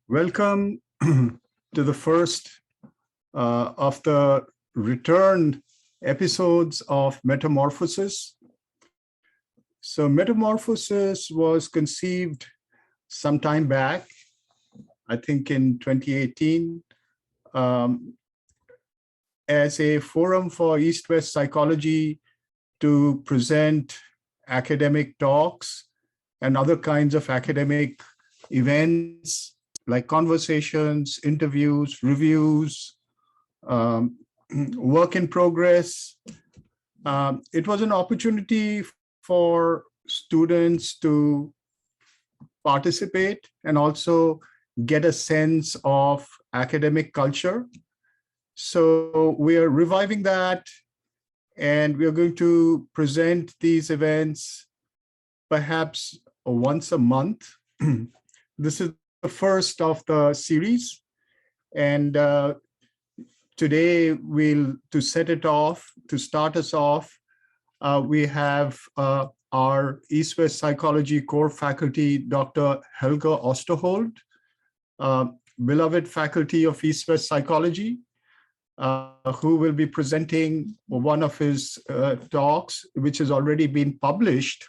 Welcome to the first of the return episodes of Metamorphosis. So Metamorphosis was conceived some time back, I think in 2018, as a forum for East-West psychology to present academic talks and other kinds of academic events like conversations, interviews, reviews, work in progress. It was an opportunity for students to participate and also get a sense of academic culture. So we are reviving that, and we are going to present these events perhaps once a month. This is the first of the series, and today to set it off, to start us off, we have our East-West Psychology core faculty, Dr. Helge Osterhold, beloved faculty of East-West Psychology, who will be presenting one of his talks, which has already been published.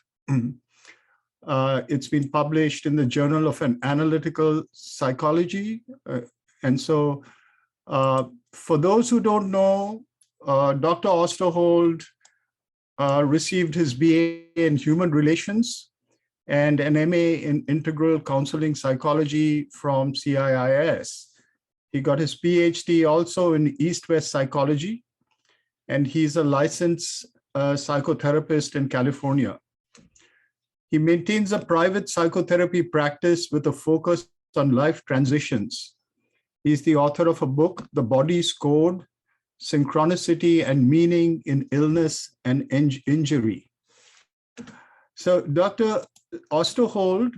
It's been published in the Journal of Analytical Psychology. And so for those who don't know, Dr. Osterhold received his BA in Human Relations and an MA in Integral Counseling Psychology from CIIS. He got his PhD also in East-West Psychology, and he's a licensed psychotherapist in California. He maintains a private psychotherapy practice with a focus on life transitions. He's the author of a book, The Body's Code, Synchronicity and Meaning in Illness and Injury. So Dr. Osterhold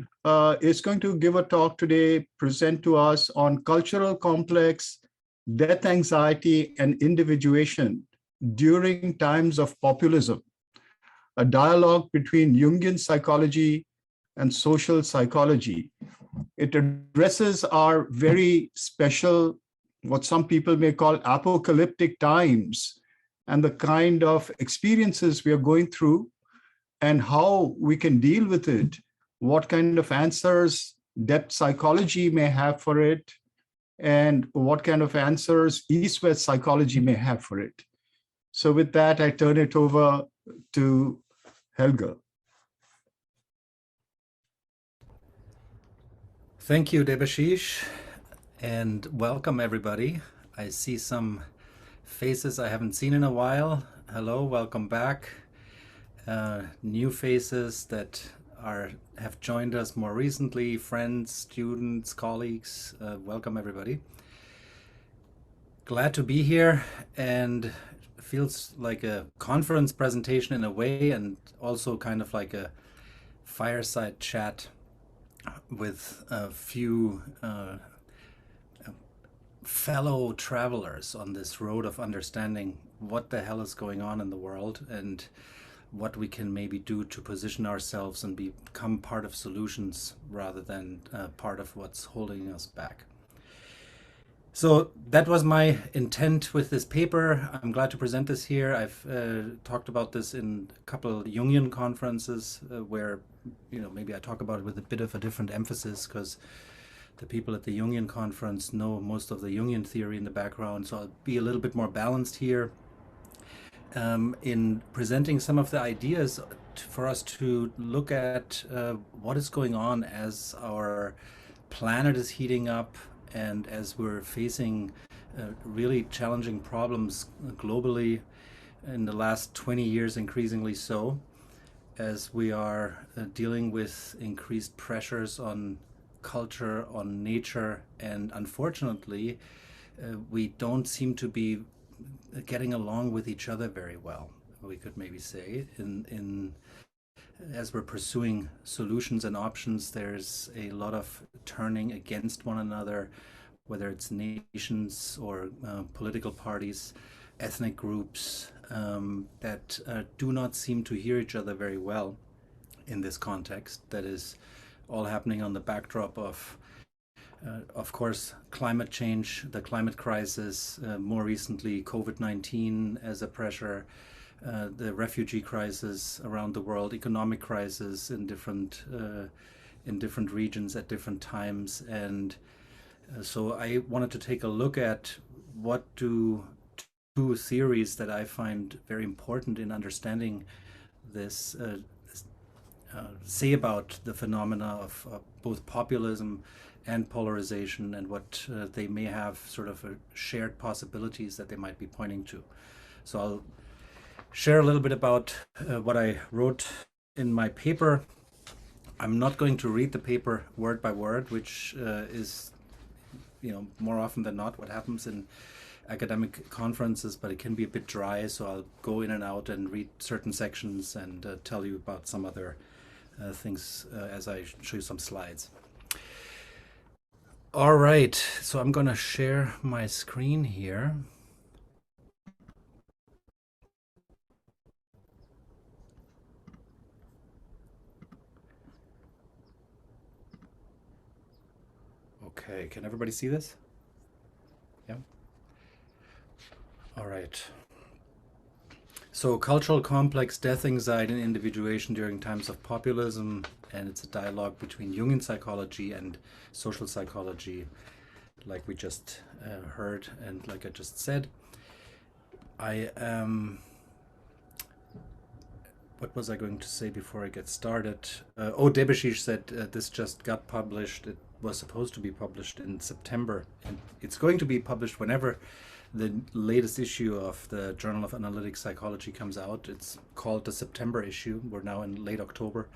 is going to give a talk today, present to us on cultural complex, death anxiety, and individuation during times of populism, a dialogue between Jungian psychology and social psychology. It addresses our very special, what some people may call apocalyptic times, and the kind of experiences we are going through and how we can deal with it, what kind of answers depth psychology may have for it, and what kind of answers East-West psychology may have for it. So with that, I turn it over to Helge. Thank you, Debashish, and welcome everybody. I see some faces I haven't seen in a while. Hello, welcome back. New faces that have joined us more recently, friends, students, colleagues. Welcome everybody. Glad to be here, and feels like a conference presentation in a way, and also kind of like a fireside chat with a few fellow travelers on this road of understanding what the hell is going on in the world and what we can maybe do to position ourselves and become part of solutions rather than part of what's holding us back. So that was my intent with this paper. I'm glad to present this here. I've talked about this in a couple Jungian conferences where, maybe I talk about it with a bit of a different emphasis because the people at the Jungian conference know most of the Jungian theory in the background. So I'll be a little bit more balanced here in presenting some of the ideas for us to look at what is going on as our planet is heating up and as we're facing really challenging problems globally in the last 20 years, increasingly so, as we are dealing with increased pressures on culture, on nature, and unfortunately, we don't seem to be getting along with each other very well, we could maybe say. As we're pursuing solutions and options, there's a lot of turning against one another, whether it's nations or political parties, ethnic groups that do not seem to hear each other very well in this context that is all happening on the backdrop of Of course, climate change, the climate crisis, more recently COVID-19 as a pressure, the refugee crisis around the world, economic crisis in different regions at different times, and so I wanted to take a look at what do two theories that I find very important in understanding this say about the phenomena of both populism and polarization, and what they may have sort of shared possibilities that they might be pointing to. So I'll share a little bit about what I wrote in my paper. I'm not going to read the paper word by word, which is, more often than not what happens in academic conferences, but it can be a bit dry, so I'll go in and out and read certain sections and tell you about some other things as I show you some slides. All right, so I'm gonna share my screen here. Okay, can everybody see this? Yeah. All right. So, cultural complex, death anxiety, and individuation during times of populism, and it's a dialogue between Jungian psychology and social psychology, like we just heard and like I just said. What was I going to say before I get started? Debashish said this just got published. It was supposed to be published in September, and it's going to be published whenever the latest issue of the Journal of Analytic Psychology comes out. It's called the September issue. We're now in late October,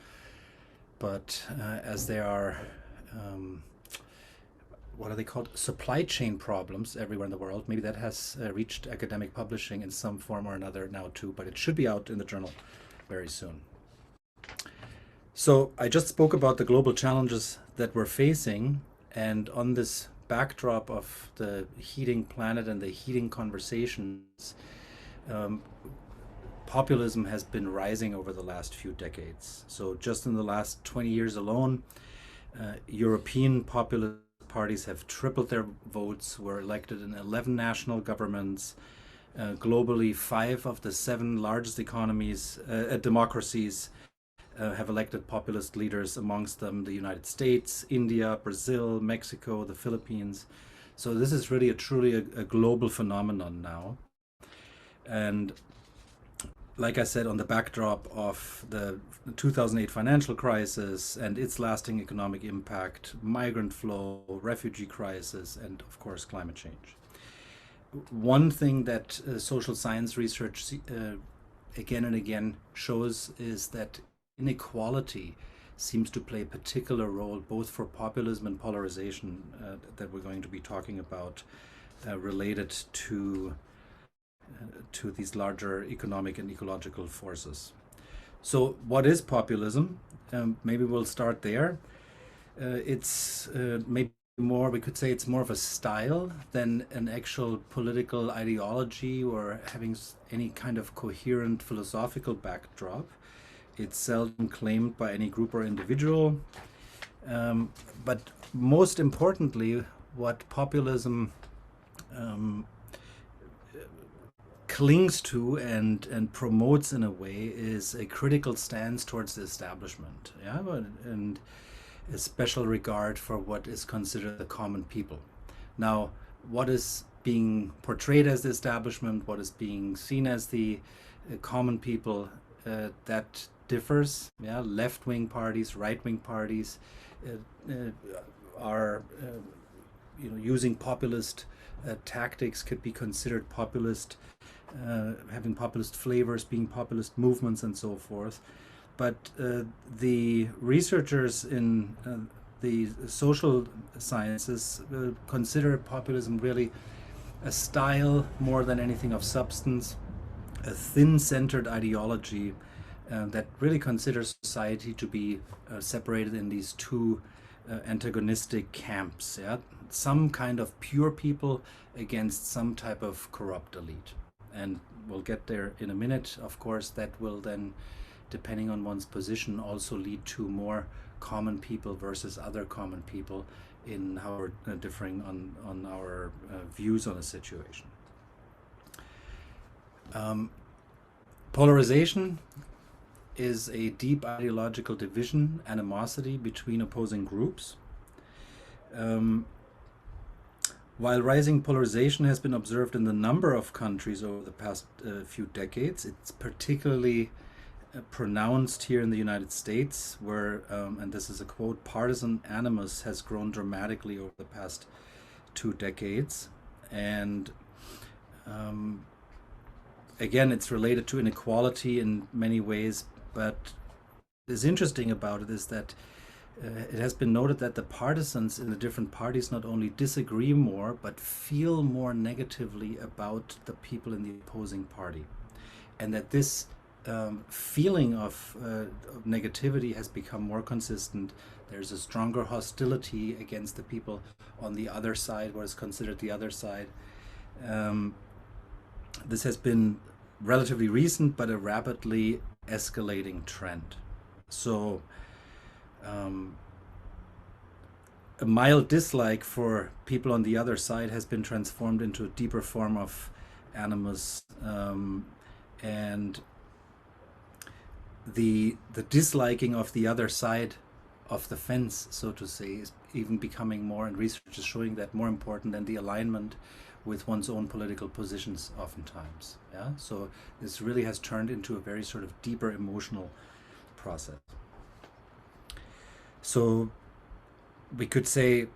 but as there are what are they called? Supply chain problems everywhere in the world. Maybe that has reached academic publishing in some form or another now too, but it should be out in the journal very soon. So I just spoke about the global challenges that we're facing, and on this backdrop of the heating planet and the heating conversations, populism has been rising over the last few decades. So just in the last 20 years alone, European populist parties have tripled their votes, were elected in 11 national governments. Globally, 5 of the 7 largest democracies have elected populist leaders, amongst them the United States, India, Brazil, Mexico, the Philippines. So this is really truly a global phenomenon now. And like I said, on the backdrop of the 2008 financial crisis and its lasting economic impact, migrant flow, refugee crisis, and of course climate change. One thing that social science research again and again shows is that inequality seems to play a particular role both for populism and polarization that we're going to be talking about related to these larger economic and ecological forces. So what is populism? Maybe we'll start there. It's maybe more, we could say it's more of a style than an actual political ideology or having any kind of coherent philosophical backdrop. It's seldom claimed by any group or individual. But most importantly, what populism clings to and promotes in a way is a critical stance towards the establishment, and a special regard for what is considered the common people. Now, what is being portrayed as the establishment, what is being seen as the common people, that differs. Left-wing parties, right-wing parties are using populist tactics, could be considered populist, having populist flavors, being populist movements, and so forth. But the researchers in the social sciences consider populism really a style more than anything of substance, a thin-centered ideology that really considers society to be separated in these two antagonistic camps. Some kind of pure people against some type of corrupt elite. And we'll get there in a minute. Of course, that will then, depending on one's position, also lead to more common people versus other common people in how we're differing on our views on a situation. Polarization is a deep ideological division, animosity between opposing groups. While rising polarization has been observed in a number of countries over the past few decades, it's particularly pronounced here in the United States, where, and this is a quote, partisan animus has grown dramatically over the past 2 decades. And again, it's related to inequality in many ways, but what is interesting about it is that it has been noted that the partisans in the different parties not only disagree more, but feel more negatively about the people in the opposing party. And that this feeling of negativity has become more consistent. There's a stronger hostility against the people on the other side, what is considered the other side. This has been relatively recent, but a rapidly escalating trend. So a mild dislike for people on the other side has been transformed into a deeper form of animus, and the disliking of the other side of the fence, so to say, is even becoming more, and research is showing that, more important than the alignment with one's own political positions oftentimes. Yeah, so this really has turned into a very sort of deeper emotional process. So we could say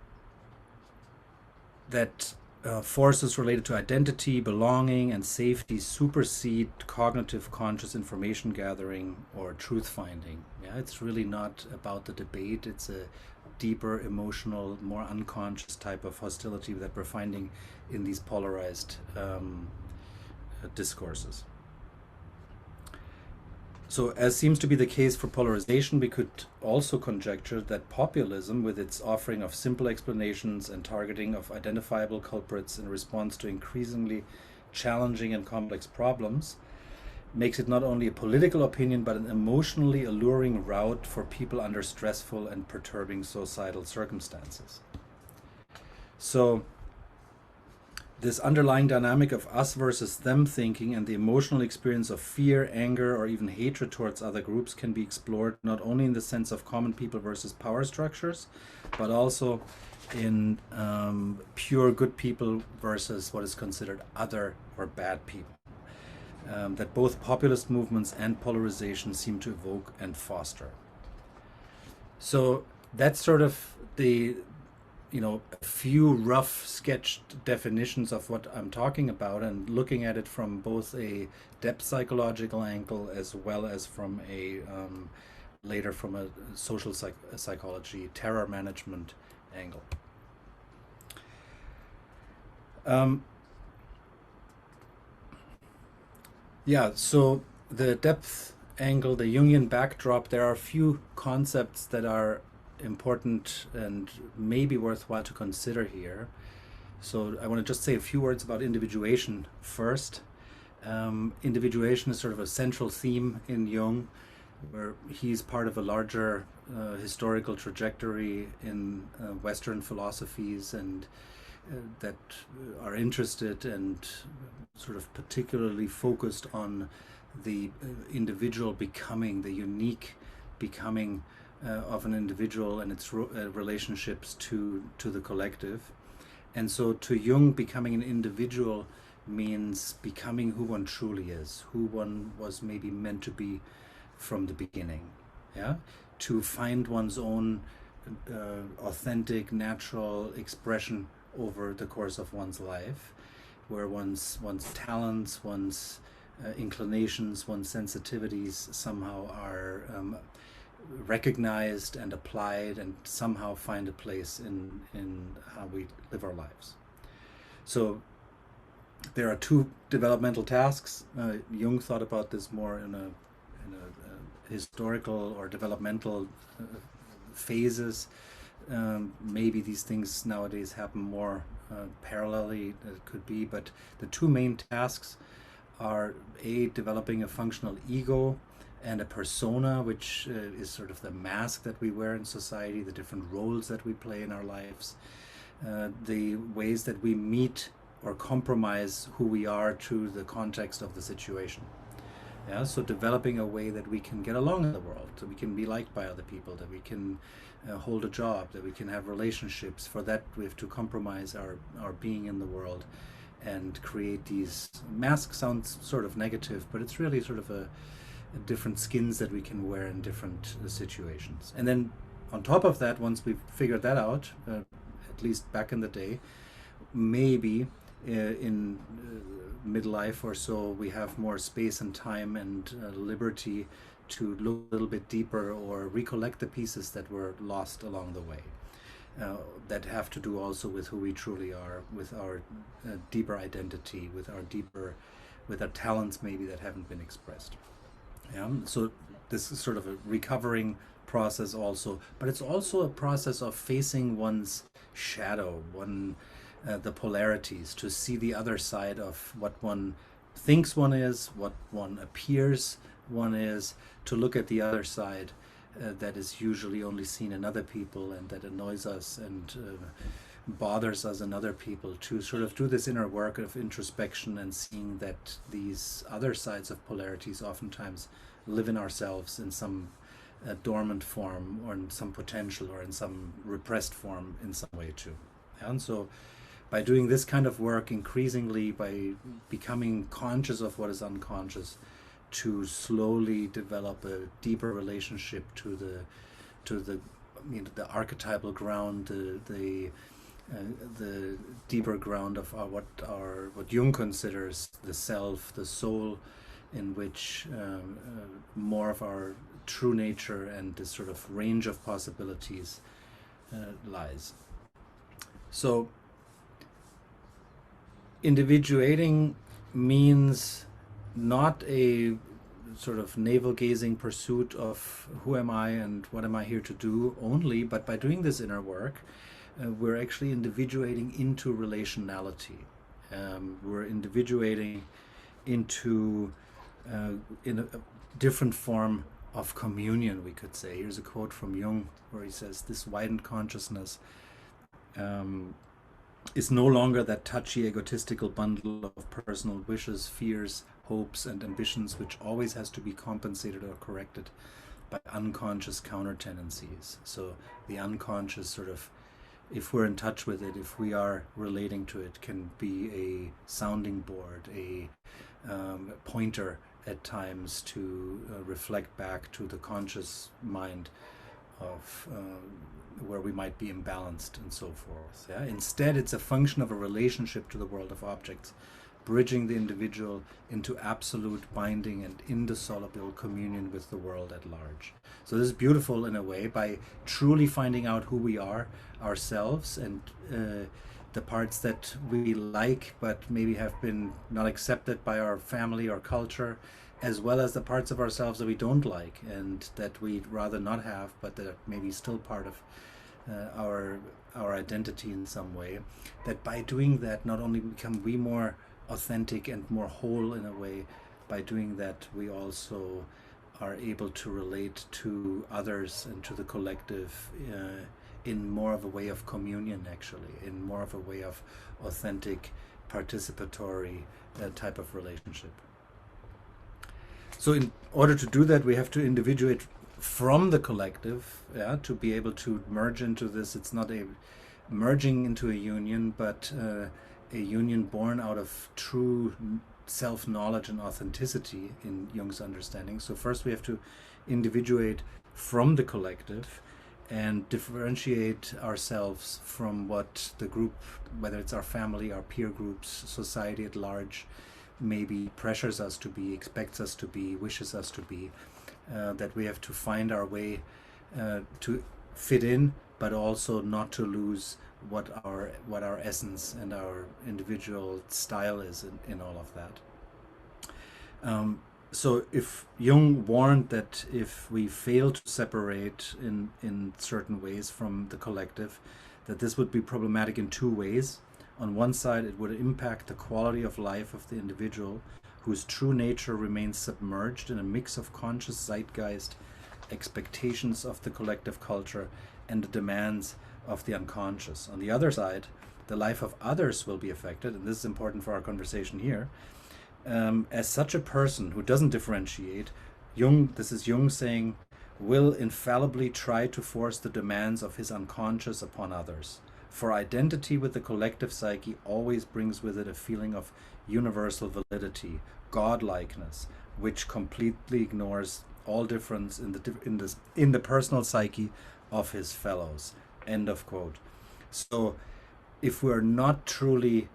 that forces related to identity, belonging, and safety supersede cognitive conscious information gathering or truth finding. Yeah, it's really not about the debate. It's a deeper emotional, more unconscious type of hostility that we're finding in these polarized discourses. So, as seems to be the case for polarization, we could also conjecture that populism, with its offering of simple explanations and targeting of identifiable culprits in response to increasingly challenging and complex problems, makes it not only a political opinion but an emotionally alluring route for people under stressful and perturbing societal circumstances. So, this underlying dynamic of us versus them thinking and the emotional experience of fear, anger, or even hatred towards other groups can be explored not only in the sense of common people versus power structures, but also in pure good people versus what is considered other or bad people. That both populist movements and polarization seem to evoke and foster. So that's sort of the a few rough sketched definitions of what I'm talking about, and looking at it from both a depth psychological angle as well as from a later from a social psychology, terror management angle. Yeah, so the depth angle, the Jungian backdrop, there are a few concepts that are important and maybe worthwhile to consider here. So I want to just say a few words about individuation first. Individuation is sort of a central theme in Jung, where he's part of a larger historical trajectory in Western philosophies and that are interested and sort of particularly focused on the individual becoming, the unique becoming of an individual and its relationships to the collective. And so to Jung, becoming an individual means becoming who one truly is, who one was maybe meant to be from the beginning. Yeah, to find one's own authentic, natural expression over the course of one's life, where one's talents, one's inclinations, one's sensitivities somehow are recognized and applied and somehow find a place in how we live our lives. So there are two developmental tasks. Jung thought about this more in a historical or developmental phases. Maybe these things nowadays happen more parallelly, it could be, but the two main tasks are developing a functional ego and a persona, which is sort of the mask that we wear in society, the different roles that we play in our lives, the ways that we meet or compromise who we are to the context of the situation. Yeah, so developing a way that we can get along in the world, that we can be liked by other people, that we can hold a job, that we can have relationships. For that, we have to compromise our being in the world and create these masks. Sounds sort of negative, but it's really sort of a different skins that we can wear in different situations. And then on top of that, once we've figured that out, at least back in the day, maybe in midlife or so, we have more space and time and liberty to look a little bit deeper or recollect the pieces that were lost along the way. That have to do also with who we truly are, with our deeper identity, with our talents maybe that haven't been expressed. Yeah. So this is sort of a recovering process also, but it's also a process of facing one's shadow, the polarities, to see the other side of what one thinks one is, what one appears one is, to look at the other side that is usually only seen in other people and that annoys us and bothers us in other people, to sort of do this inner work of introspection and seeing that these other sides of polarities oftentimes live in ourselves in some dormant form, or in some potential, or in some repressed form in some way too. And so by doing this kind of work increasingly, by becoming conscious of what is unconscious, to slowly develop a deeper relationship to the the archetypal ground, the deeper ground of what Jung considers the self, the soul, in which more of our true nature and this sort of range of possibilities lies. So individuating means not a sort of navel-gazing pursuit of who am I and what am I here to do only, but by doing this inner work, we're actually individuating into relationality. We're individuating into in a different form of communion, we could say. Here's a quote from Jung where he says, "This widened consciousness is no longer that touchy, egotistical bundle of personal wishes, fears, hopes, and ambitions which always has to be compensated or corrected by unconscious counter tendencies." So the unconscious sort of, if we're in touch with it, if we are relating to it, can be a sounding board, a pointer at times to reflect back to the conscious mind of where we might be imbalanced and so forth. Yeah? Instead, it's a function of a relationship to the world of objects, bridging the individual into absolute binding and indissoluble communion with the world at large. So this is beautiful in a way, by truly finding out who we are ourselves, and the parts that we like but maybe have been not accepted by our family or culture, as well as the parts of ourselves that we don't like and that we'd rather not have, but that are maybe still part of our identity in some way. That by doing that, not only become we more authentic and more whole in a way, by doing that we also are able to relate to others and to the collective in more of a way of communion, actually, in more of a way of authentic, participatory type of relationship. So in order to do that, we have to individuate from the collective, yeah, to be able to merge into this. It's not a merging into a union, but a union born out of true self-knowledge and authenticity in Jung's understanding. So first we have to individuate from the collective and differentiate ourselves from what the group, whether it's our family, our peer groups, society at large, maybe pressures us to be, expects us to be, wishes us to be. That we have to find our way to fit in, but also not to lose what our essence and our individual style is in all of that. So if Jung warned that if we fail to separate in certain ways from the collective, that this would be problematic in two ways. On one side, it would impact the quality of life of the individual, whose true nature remains submerged in a mix of conscious zeitgeist, expectations of the collective culture, and the demands of the unconscious. On the other side, the life of others will be affected, and this is important for our conversation here. As such a person who doesn't differentiate, this is Jung saying, will infallibly try to force the demands of his unconscious upon others. For identity with the collective psyche always brings with it a feeling of universal validity, godlikeness, which completely ignores all difference in the personal psyche of his fellows. End of quote. So if we're not truly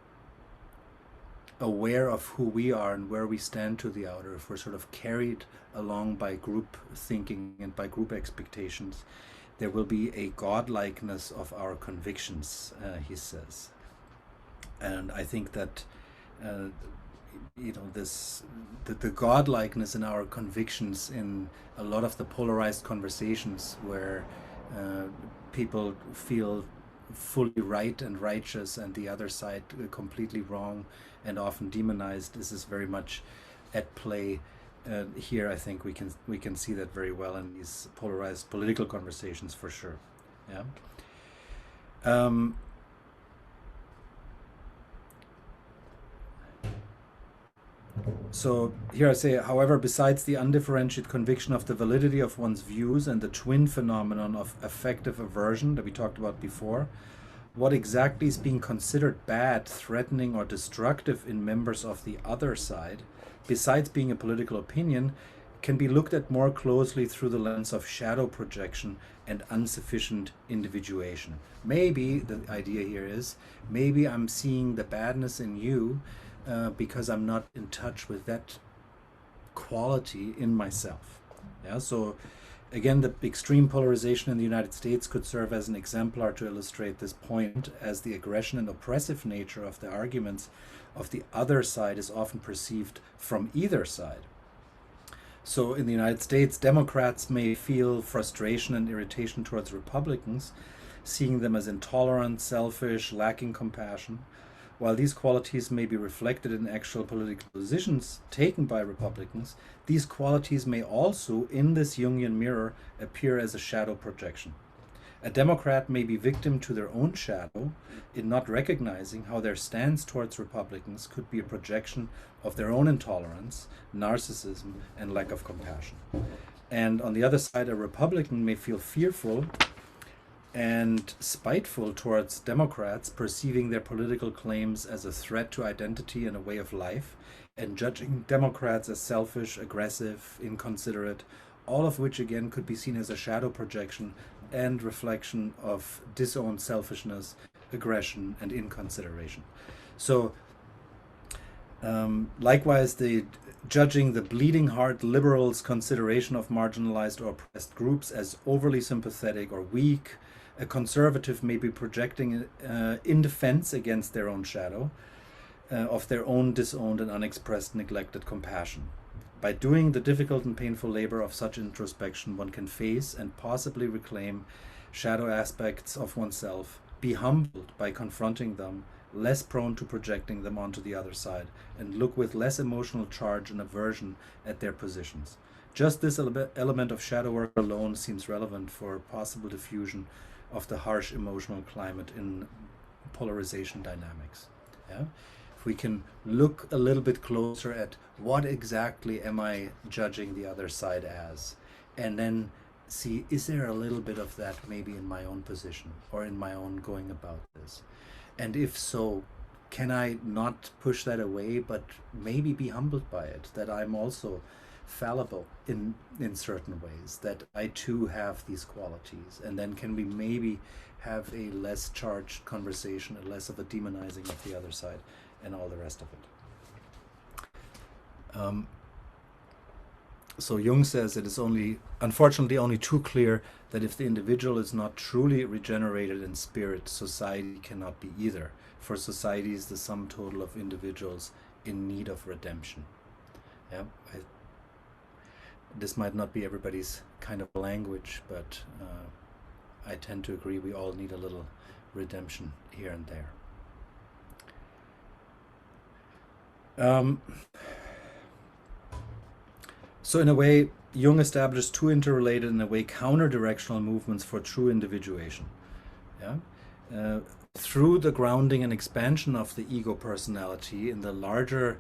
aware of who we are and where we stand to the outer, if we're sort of carried along by group thinking and by group expectations, there will be a godlikeness of our convictions, he says. And I think that the godlikeness in our convictions in a lot of the polarized conversations where people feel fully right and righteous and the other side completely wrong and often demonized, this is very much at play here. I think we can see that very well in these polarized political conversations, for sure. Yeah. So here I say, however, besides the undifferentiated conviction of the validity of one's views and the twin phenomenon of affective aversion that we talked about before, what exactly is being considered bad, threatening, or destructive in members of the other side, besides being a political opinion, can be looked at more closely through the lens of shadow projection and insufficient individuation. Maybe the idea here is, maybe I'm seeing the badness in you because I'm not in touch with that quality in myself. Yeah, so again, the extreme polarization in the United States could serve as an exemplar to illustrate this point, as the aggression and oppressive nature of the arguments of the other side is often perceived from either side. So in the United States, Democrats may feel frustration and irritation towards Republicans, seeing them as intolerant, selfish, lacking compassion. While these qualities may be reflected in actual political positions taken by Republicans, these qualities may also, in this Jungian mirror, appear as a shadow projection. A Democrat may be victim to their own shadow in not recognizing how their stance towards Republicans could be a projection of their own intolerance, narcissism, and lack of compassion. And on the other side, a Republican may feel fearful and spiteful towards Democrats, perceiving their political claims as a threat to identity and a way of life, and judging Democrats as selfish, aggressive, inconsiderate, all of which again could be seen as a shadow projection and reflection of disowned selfishness, aggression, and inconsideration. So likewise, the judging the bleeding heart liberals' consideration of marginalized or oppressed groups as overly sympathetic or weak, a conservative may be projecting in defense against their own shadow of their own disowned and unexpressed neglected compassion. By doing the difficult and painful labor of such introspection, one can face and possibly reclaim shadow aspects of oneself, be humbled by confronting them, less prone to projecting them onto the other side, and look with less emotional charge and aversion at their positions. Just this element of shadow work alone seems relevant for possible diffusion of the harsh emotional climate in polarization dynamics. Yeah? If we can look a little bit closer at what exactly am I judging the other side as, and then see, is there a little bit of that maybe in my own position or in my own going about this? And if so, can I not push that away, but maybe be humbled by it, that I'm also fallible in certain ways, that I too have these qualities, and then can we maybe have a less charged conversation, a less of a demonizing of the other side, and all the rest of it. So Jung says it is unfortunately only too clear that if the individual is not truly regenerated in spirit, society cannot be either, for society is the sum total of individuals in need of redemption. Yeah, this might not be everybody's kind of language, but I tend to agree we all need a little redemption here and there. So in a way, Jung established two interrelated, in a way, counter-directional movements for true individuation. Yeah, uh, through the grounding and expansion of the ego personality in the larger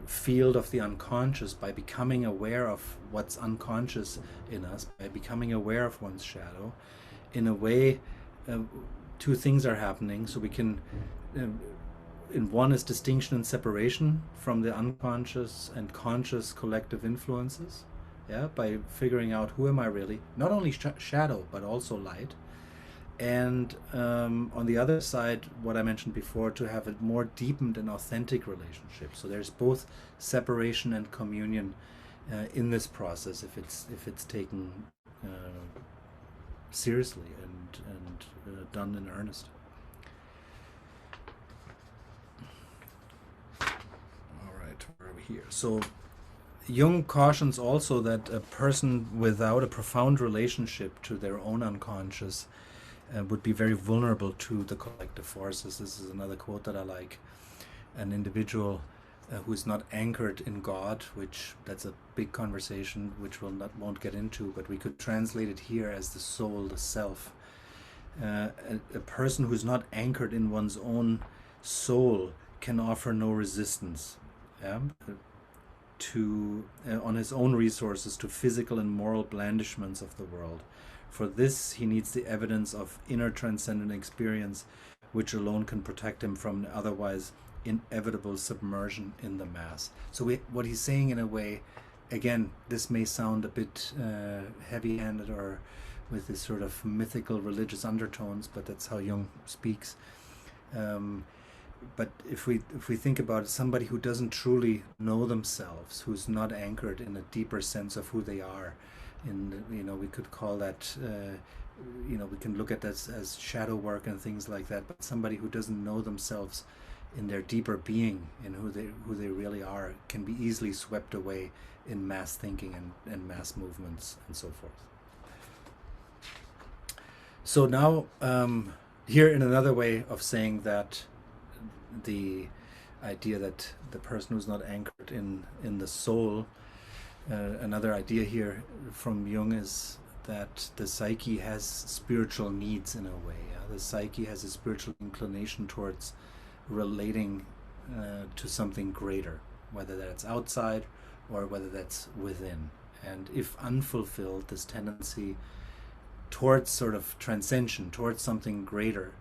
field of the unconscious, by becoming aware of what's unconscious in us, by becoming aware of one's shadow, in a way, uh, two things are happening. So we can, in one is distinction and separation from the unconscious and conscious collective influences. Yeah, by figuring out who am I really, not only shadow but also light. And on the other side, what I mentioned before, to have a more deepened and authentic relationship. So there's both separation and communion in this process, if it's taken seriously and done in earnest. All right, where are we here? So Jung cautions also that a person without a profound relationship to their own unconscious would be very vulnerable to the collective forces. This is another quote that I like. An individual who is not anchored in God, which that's a big conversation which won't get into, but we could translate it here as the soul, the self. A person who's not anchored in one's own soul can offer no resistance to on his own resources to physical and moral blandishments of the world. For this, he needs the evidence of inner transcendent experience, which alone can protect him from an otherwise inevitable submersion in the mass. So what he's saying, in a way, again, this may sound a bit heavy-handed or with this sort of mythical religious undertones, but that's how Jung speaks. But if we think about it, somebody who doesn't truly know themselves, who's not anchored in a deeper sense of who they are, we could call that, we can look at that as shadow work and things like that. But somebody who doesn't know themselves in their deeper being, in who they really are, can be easily swept away in mass thinking and mass movements and so forth. So now, here in another way of saying that, the idea that the person who's not anchored in the soul, another idea here from Jung is that the psyche has spiritual needs in a way. The psyche has a spiritual inclination towards relating to something greater, whether that's outside or whether that's within. And if unfulfilled, this tendency towards sort of transcension, towards something greater,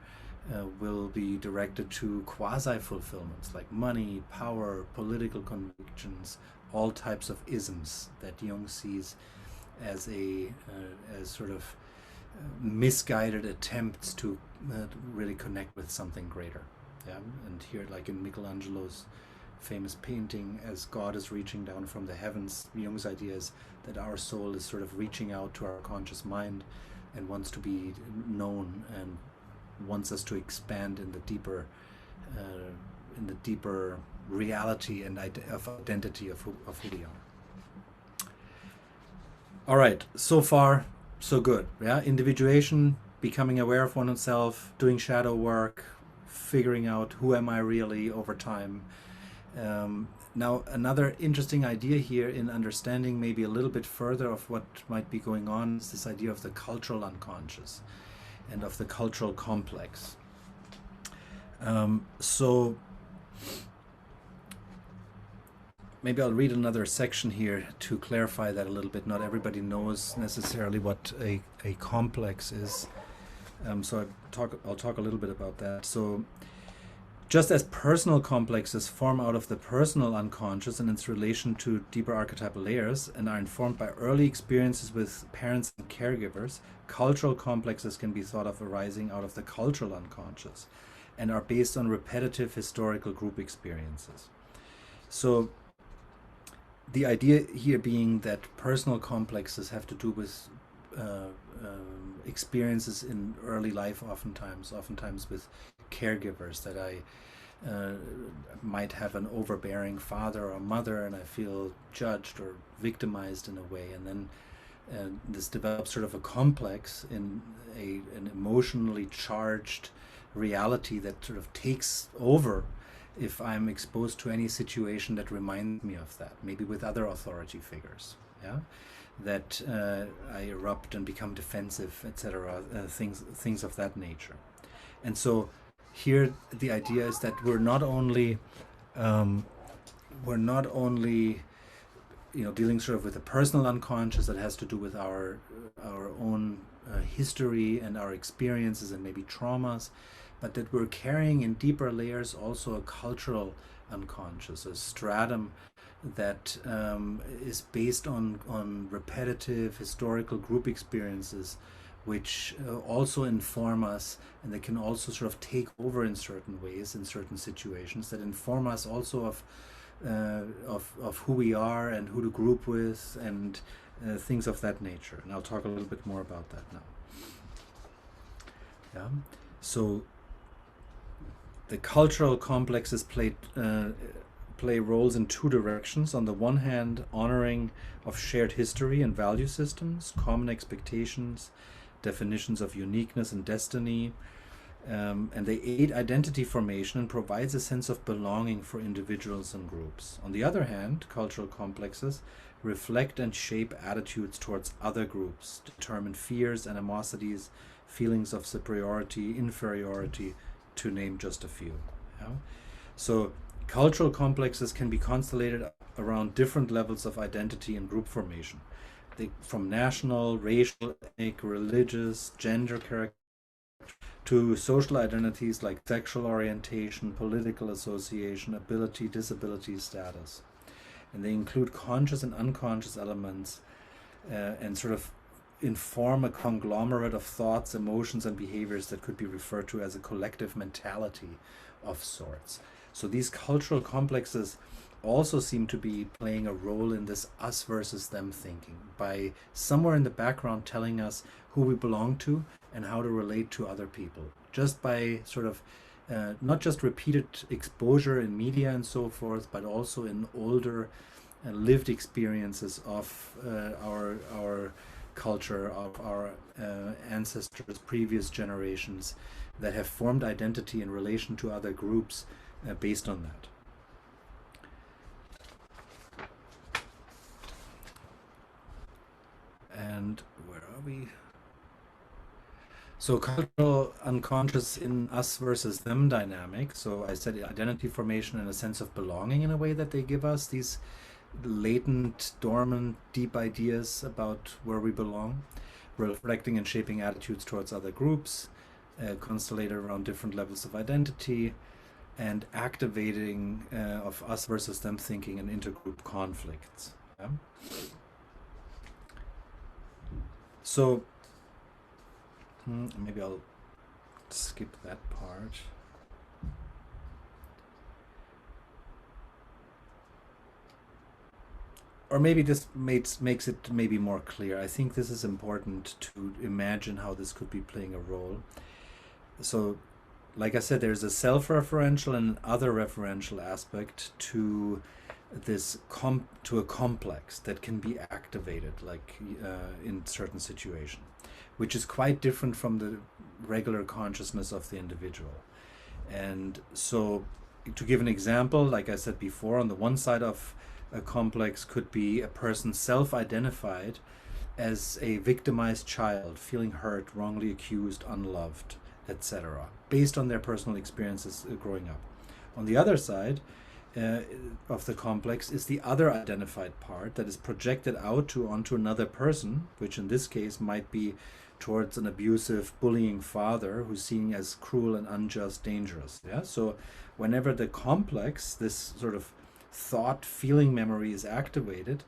will be directed to quasi-fulfillments like money, power, political convictions, all types of isms that Jung sees as as sort of misguided attempts to really connect with something greater. Yeah, and here, like in Michelangelo's famous painting, as God is reaching down from the heavens, Jung's idea is that our soul is sort of reaching out to our conscious mind and wants to be known and wants us to expand in the deeper reality and of identity of who we are. All right, so far so good. Yeah, individuation, becoming aware of oneself, doing shadow work, figuring out who am I really over time. Now, another interesting idea here in understanding maybe a little bit further of what might be going on is this idea of the cultural unconscious and of the cultural complex. So maybe I'll read another section here to clarify that a little bit. Not everybody knows necessarily what a complex is. So I'll talk a little bit about that. So just as personal complexes form out of the personal unconscious and its relation to deeper archetypal layers and are informed by early experiences with parents and caregivers, cultural complexes can be thought of arising out of the cultural unconscious and are based on repetitive historical group experiences. So the idea here being that personal complexes have to do with experiences in early life, oftentimes with caregivers, that I might have an overbearing father or mother and I feel judged or victimized in a way, and then this develops sort of a complex in an emotionally charged reality that sort of takes over if I'm exposed to any situation that reminds me of that, maybe with other authority figures. Yeah, that I erupt and become defensive, etc. Things of that nature. And so here the idea is that um, we're not only dealing sort of with a personal unconscious that has to do with our own history and our experiences and maybe traumas, but that we're carrying in deeper layers also a cultural unconscious, a stratum that is based on repetitive historical group experiences, which also inform us, and they can also sort of take over in certain ways in certain situations that inform us also of who we are and who to group with and things of that nature. And I'll talk a little bit more about that now. Yeah. So the cultural complexes play roles in two directions. On the one hand, honoring of shared history and value systems, common expectations, definitions of uniqueness and destiny, and they aid identity formation and provides a sense of belonging for individuals and groups. On the other hand, cultural complexes reflect and shape attitudes towards other groups, determine fears, animosities, feelings of superiority, inferiority, to name just a few. Yeah? So cultural complexes can be constellated around different levels of identity and group formation. From national, racial, ethnic, religious, gender character, to social identities like sexual orientation, political association, ability, disability status. And they include conscious and unconscious elements and sort of inform a conglomerate of thoughts, emotions, and behaviors that could be referred to as a collective mentality of sorts. So these cultural complexes also seem to be playing a role in this us versus them thinking by somewhere in the background telling us who we belong to and how to relate to other people, just by sort of not just repeated exposure in media and so forth, but also in older lived experiences of our culture, of our ancestors, previous generations that have formed identity in relation to other groups based on that. And where are we? So cultural unconscious in us versus them dynamic. So I said identity formation and a sense of belonging in a way that they give us these latent, dormant, deep ideas about where we belong, reflecting and shaping attitudes towards other groups, constellated around different levels of identity, and activating of us versus them thinking and intergroup conflicts. Yeah? So maybe I'll skip that part. Or maybe this makes it maybe more clear. I think this is important to imagine how this could be playing a role. So, like I said, there's a self-referential and an other referential aspect to to a complex that can be activated, like in certain situation, which is quite different from the regular consciousness of the individual. And so, to give an example, like I said before, on the one side of a complex could be a person self-identified as a victimized child, feeling hurt, wrongly accused, unloved, etc., based on their personal experiences growing up. On the other side of the complex is the other identified part that is projected onto another person, which in this case might be towards an abusive, bullying father who's seen as cruel and unjust, dangerous. Yeah. So whenever the complex, this sort of thought, feeling memory is activated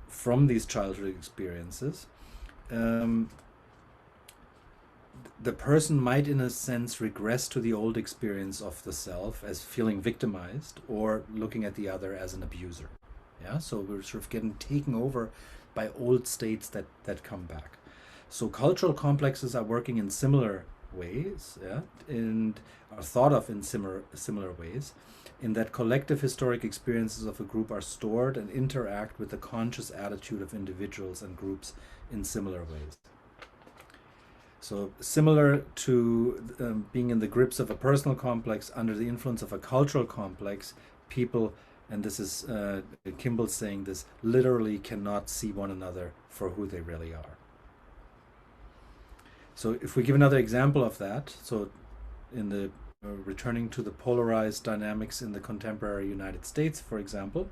from these childhood experiences, the person might, in a sense, regress to the old experience of the self as feeling victimized or looking at the other as an abuser. Yeah, so we're sort of getting taken over by old states that come back. So cultural complexes are working in similar ways, yeah, and are thought of in similar ways, in that collective historic experiences of a group are stored and interact with the conscious attitude of individuals and groups in similar ways. So similar to being in the grips of a personal complex, under the influence of a cultural complex, people and this is Kimball saying this, literally cannot see one another for who they really are. So if we give another example of that, so in the returning to the polarized dynamics in the contemporary United States, for example,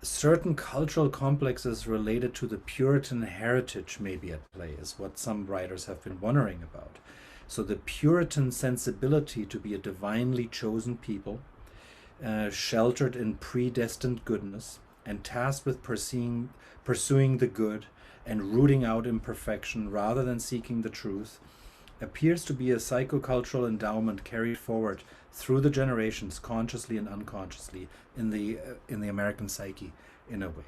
certain cultural complexes related to the Puritan heritage may be at play, is what some writers have been wondering about. So the Puritan sensibility to be a divinely chosen people, sheltered in predestined goodness, and tasked with pursuing the good and rooting out imperfection rather than seeking the truth, appears to be a psychocultural endowment carried forward through the generations, consciously and unconsciously, in the American psyche, in a way.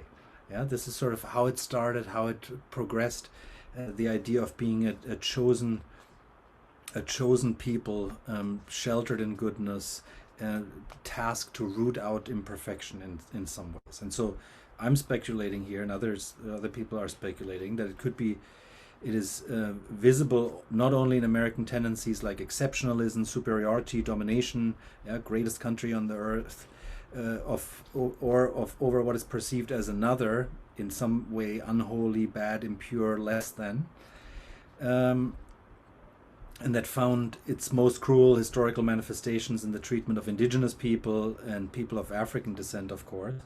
Yeah, this is sort of how it started, how it progressed. The idea of being a chosen people, sheltered in goodness, tasked to root out imperfection in some ways. And so I'm speculating here, and other people are speculating that it is visible not only in American tendencies like exceptionalism, superiority, domination, greatest country on the earth, of over what is perceived as another, in some way unholy, bad, impure, less than, and that found its most cruel historical manifestations in the treatment of indigenous people and people of African descent, of course,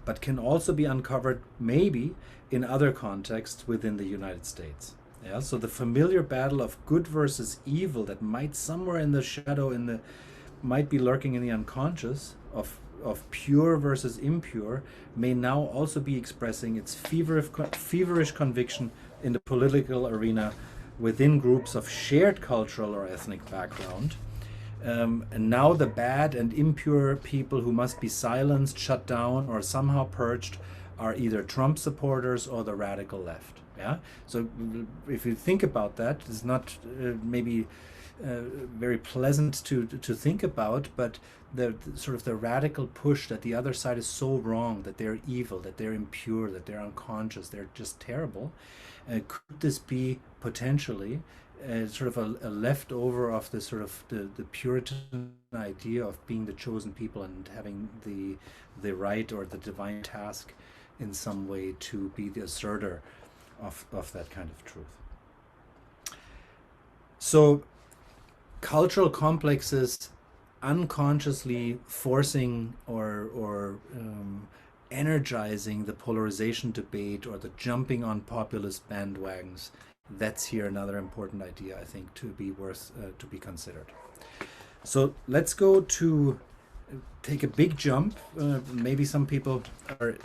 but can also be uncovered maybe in other contexts within the United States. Yeah, so the familiar battle of good versus evil that might somewhere in the shadow, might be lurking in the unconscious of pure versus impure, may now also be expressing its feverish conviction in the political arena within groups of shared cultural or ethnic background. And now the bad and impure people who must be silenced, shut down, or somehow purged are either Trump supporters or the radical left. Yeah. So if you think about that, it's not maybe very pleasant to think about, but the sort of the radical push that the other side is so wrong, that they're evil, that they're impure, that they're unconscious, they're just terrible. Could this be potentially sort of a leftover of the sort of the Puritan idea of being the chosen people and having the right or the divine task in some way to be the asserter of that kind of truth? So cultural complexes unconsciously forcing or energizing the polarization debate or the jumping on populist bandwagons, that's here another important idea, I think, to be worth to be considered. So let's go to take a big jump. Maybe some people are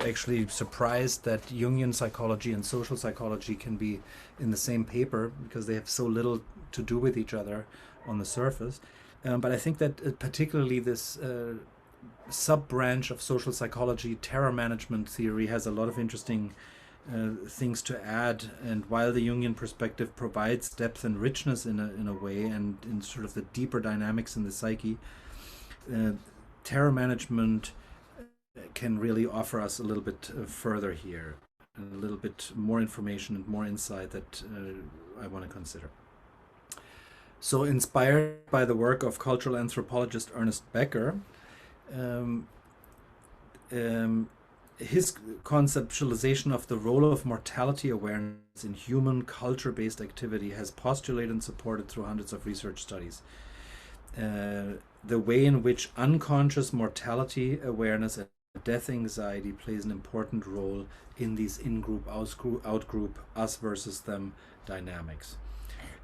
actually surprised that Jungian psychology and social psychology can be in the same paper because they have so little to do with each other on the surface. But I think that particularly this sub-branch of social psychology, terror management theory, has a lot of interesting things to add. And while the Jungian perspective provides depth and richness in a way, and in sort of the deeper dynamics in the psyche, terror management can really offer us a little bit further here, a little bit more information and more insight that I want to consider. So, inspired by the work of cultural anthropologist Ernest Becker, his conceptualization of the role of mortality awareness in human culture-based activity has postulated and supported through hundreds of research studies. The way in which unconscious mortality awareness and death anxiety plays an important role in these in-group, out-group, us versus them dynamics.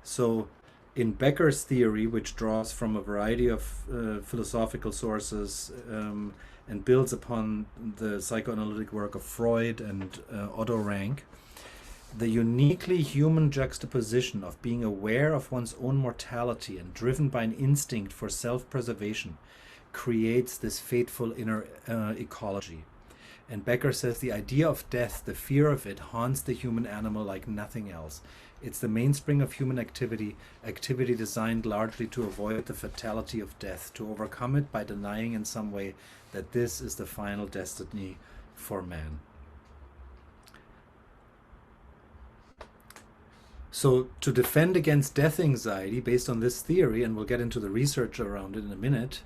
So in Becker's theory, which draws from a variety of philosophical sources and builds upon the psychoanalytic work of Freud and Otto Rank, the uniquely human juxtaposition of being aware of one's own mortality and driven by an instinct for self-preservation creates this fateful inner ecology. And Becker says the idea of death, the fear of it, haunts the human animal like nothing else. It's the mainspring of human activity designed largely to avoid the fatality of death, to overcome it by denying in some way that this is the final destiny for man. So to defend against death anxiety based on this theory, and we'll get into the research around it in a minute,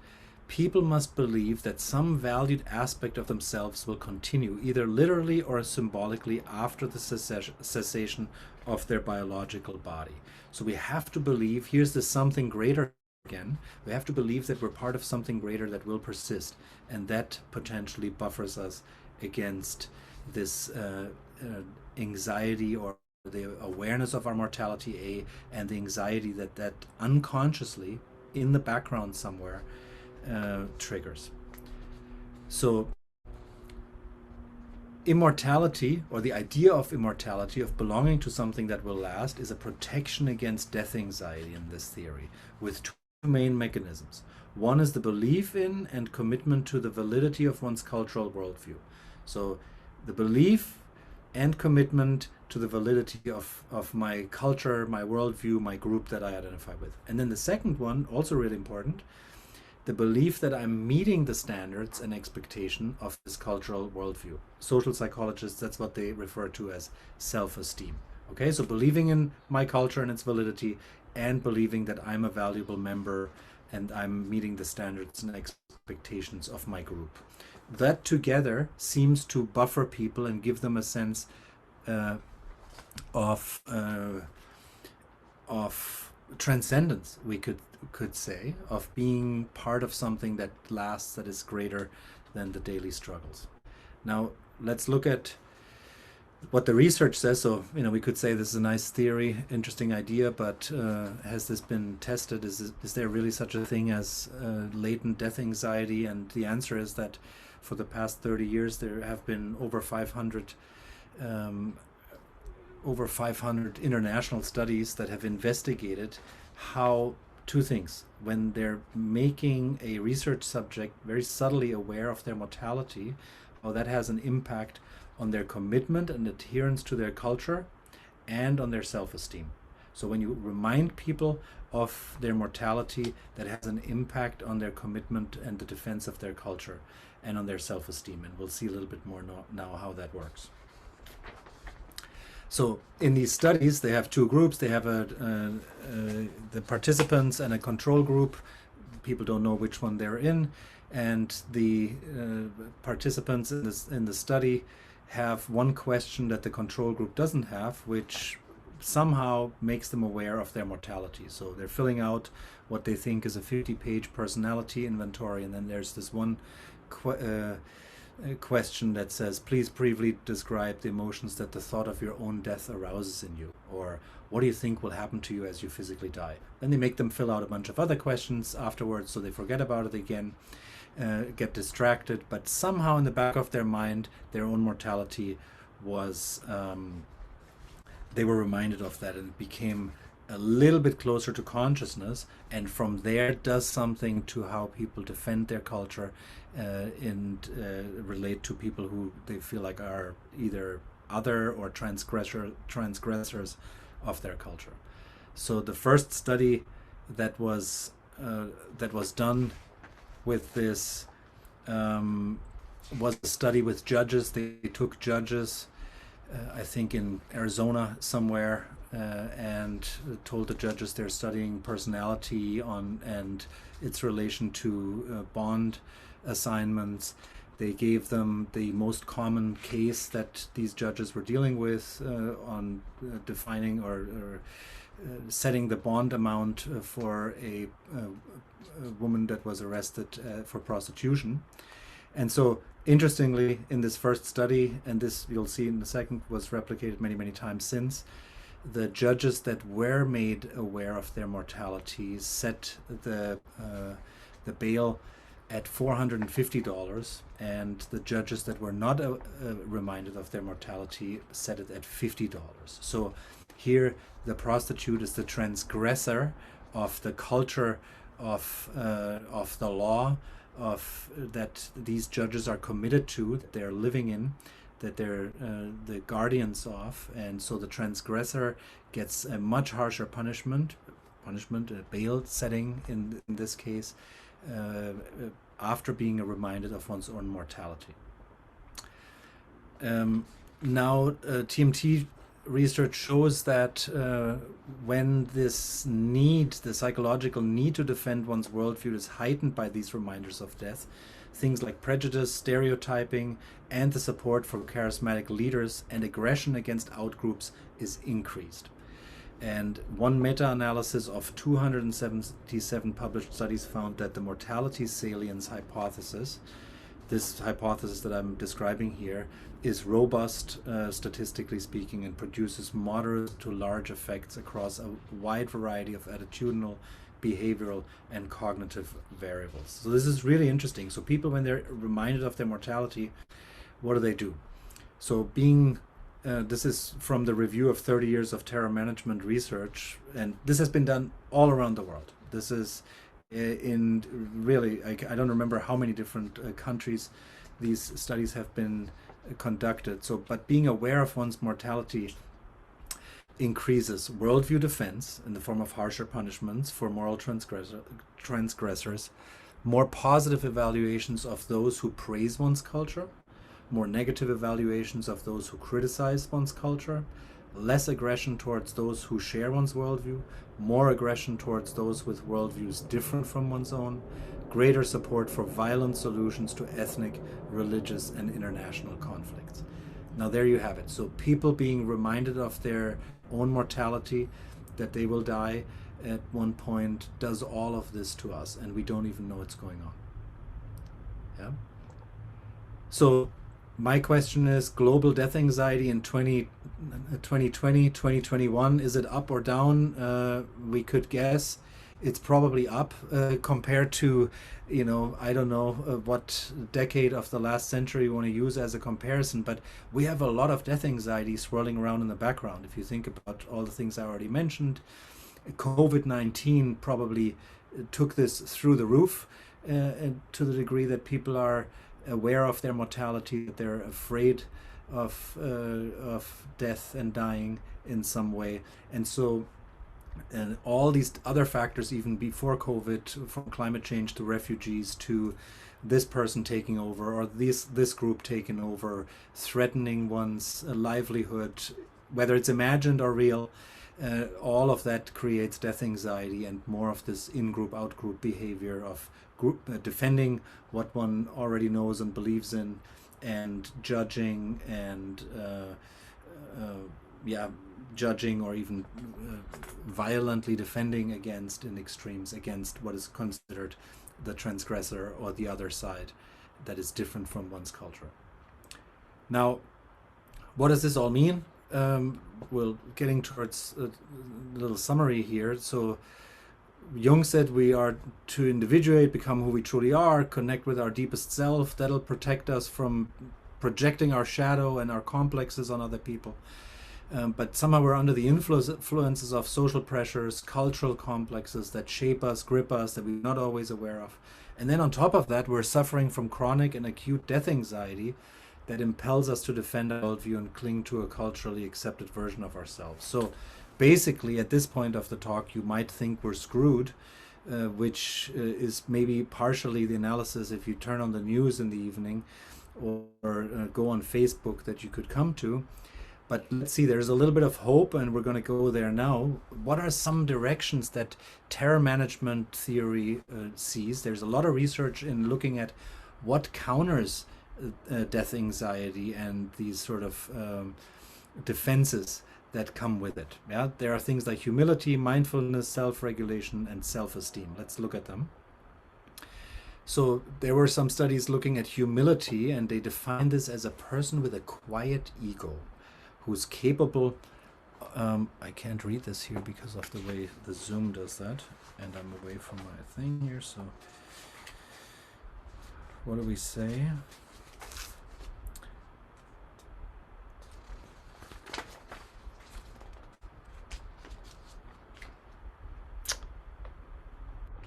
people must believe that some valued aspect of themselves will continue, either literally or symbolically, after the cessation of their biological body. So we have to believe, here's the something greater again, we have to believe that we're part of something greater that will persist, and that potentially buffers us against this anxiety, or the awareness of our mortality, and the anxiety that unconsciously in the background somewhere triggers. So immortality, or the idea of immortality, of belonging to something that will last, is a protection against death anxiety in this theory, with two main mechanisms. One is the belief in and commitment to the validity of one's cultural worldview. So the belief and commitment to the validity of my culture, my worldview, my group that I identify with. And then the second one, also really important, the belief that I'm meeting the standards and expectation of this cultural worldview. Social psychologists, that's what they refer to as self-esteem. Okay, so believing in my culture and its validity, and believing that I'm a valuable member and I'm meeting the standards and expectations of my group. That together seems to buffer people and give them a sense of transcendence, we could say, of being part of something that lasts, that is greater than the daily struggles. Now let's look at what the research says. So, we could say this is a nice theory, interesting idea, but has this been tested? Is there really such a thing as latent death anxiety? And the answer is that for the past 30 years, there have been over 500 international studies that have investigated how two things: when they're making a research subject very subtly aware of their mortality, how that has an impact on their commitment and adherence to their culture, and on their self-esteem. So when you remind people of their mortality, that has an impact on their commitment and the defense of their culture, and on their self-esteem. And we'll see a little bit more now how that works. So in these studies, they have two groups. They have the participants and a control group. People don't know which one they're in. And the participants in the study have one question that the control group doesn't have, which somehow makes them aware of their mortality. So they're filling out what they think is a 50-page personality inventory, and then there's this one question that says, please briefly describe the emotions that the thought of your own death arouses in you, or what do you think will happen to you as you physically die? Then they make them fill out a bunch of other questions afterwards, so they forget about it again, get distracted, but somehow in the back of their mind, their own mortality was, they were reminded of that, and it became a little bit closer to consciousness, and from there it does something to how people defend their culture and relate to people who they feel like are either other or transgressors of their culture. So the first study that was done with this was a study with judges. They took judges, I think in Arizona somewhere, and told the judges they're studying personality and its relation to bond assignments. They gave them the most common case that these judges were dealing with on defining or setting the bond amount for a woman that was arrested for prostitution. And so, interestingly, in this first study, and this you'll see in the second was replicated many, many times since, the judges that were made aware of their mortality set the bail at $450, and the judges that were not reminded of their mortality set it at $50. So here the prostitute is the transgressor of the culture of the law of that these judges are committed to, that they're living in, that they're the guardians of, and so the transgressor gets a much harsher punishment, a bail setting in this case, after being reminded of one's own mortality. Now, TMT research shows that when this need, the psychological need to defend one's worldview, is heightened by these reminders of death, things like prejudice, stereotyping, and the support for charismatic leaders and aggression against outgroups is increased. And one meta-analysis of 277 published studies found that the mortality salience hypothesis, this hypothesis that I'm describing here, is robust, statistically speaking, and produces moderate to large effects across a wide variety of attitudinal, behavioral, and cognitive variables. So this is really interesting. So people, when they're reminded of their mortality, what do? So being this is from the review of 30 years of terror management research, and this has been done all around the world. This is in really, I don't remember how many different countries these studies have been conducted. So, but being aware of one's mortality increases worldview defense in the form of harsher punishments for moral transgressors, more positive evaluations of those who praise one's culture, more negative evaluations of those who criticize one's culture, less aggression towards those who share one's worldview, more aggression towards those with worldviews different from one's own, greater support for violent solutions to ethnic, religious, and international conflicts. Now there you have it. So people being reminded of their own mortality, that they will die at one point, does all of this to us, and we don't even know it's going on. Yeah. So my question is, global death anxiety in 2020, 2021, is it up or down? We could guess it's probably up compared to, I don't know what decade of the last century you want to use as a comparison, but we have a lot of death anxiety swirling around in the background. If you think about all the things I already mentioned, COVID-19 probably took this through the roof, and to the degree that people are aware of their mortality, that they're afraid of death and dying in some way. And so and all these other factors, even before COVID, from climate change to refugees to this person taking over or this group taking over, threatening one's livelihood, whether it's imagined or real, all of that creates death anxiety and more of this in-group, out-group behavior of group defending what one already knows and believes in, and judging and judging or even violently defending against, in extremes, against what is considered the transgressor or the other side that is different from one's culture. Now, what does this all mean? Well, getting towards a little summary here. So Jung said we are to individuate, become who we truly are, connect with our deepest self. That'll protect us from projecting our shadow and our complexes on other people. But somehow we're under the influences of social pressures, cultural complexes that shape us, grip us, that we're not always aware of. And then on top of that, we're suffering from chronic and acute death anxiety that impels us to defend our worldview and cling to a culturally accepted version of ourselves. So basically, at this point of the talk, you might think we're screwed, which is maybe partially the analysis if you turn on the news in the evening or go on Facebook that you could come to. But let's see, there's a little bit of hope, and we're going to go there now. What are some directions that terror management theory sees? There's a lot of research in looking at what counters death anxiety and these sort of defenses that come with it. Yeah, there are things like humility, mindfulness, self-regulation, and self-esteem. Let's look at them. So there were some studies looking at humility, and they defined this as a person with a quiet ego who's capable, I can't read this here because of the way the Zoom does that, and I'm away from my thing here, so what do we say?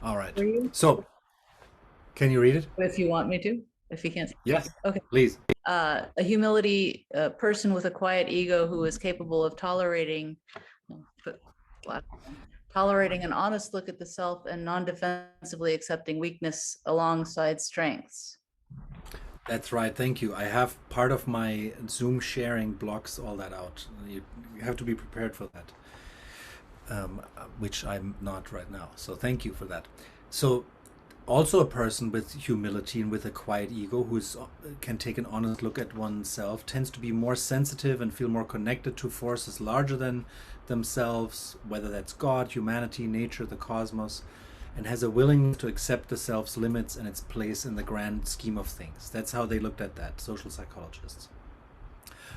All right, so can you read it? If you want me to, if you can't. Yes, okay. Please. A humility person with a quiet ego who is capable of tolerating an honest look at the self and non-defensively accepting weakness alongside strengths. That's right. Thank you. I have part of my Zoom sharing blocks all that out. You have to be prepared for that, which I'm not right now. So thank you for that. So also a person with humility and with a quiet ego can take an honest look at oneself tends to be more sensitive and feel more connected to forces larger than themselves, whether that's God, humanity, nature, the cosmos, and has a willingness to accept the self's limits and its place in the grand scheme of things. That's how they looked at that, social psychologists.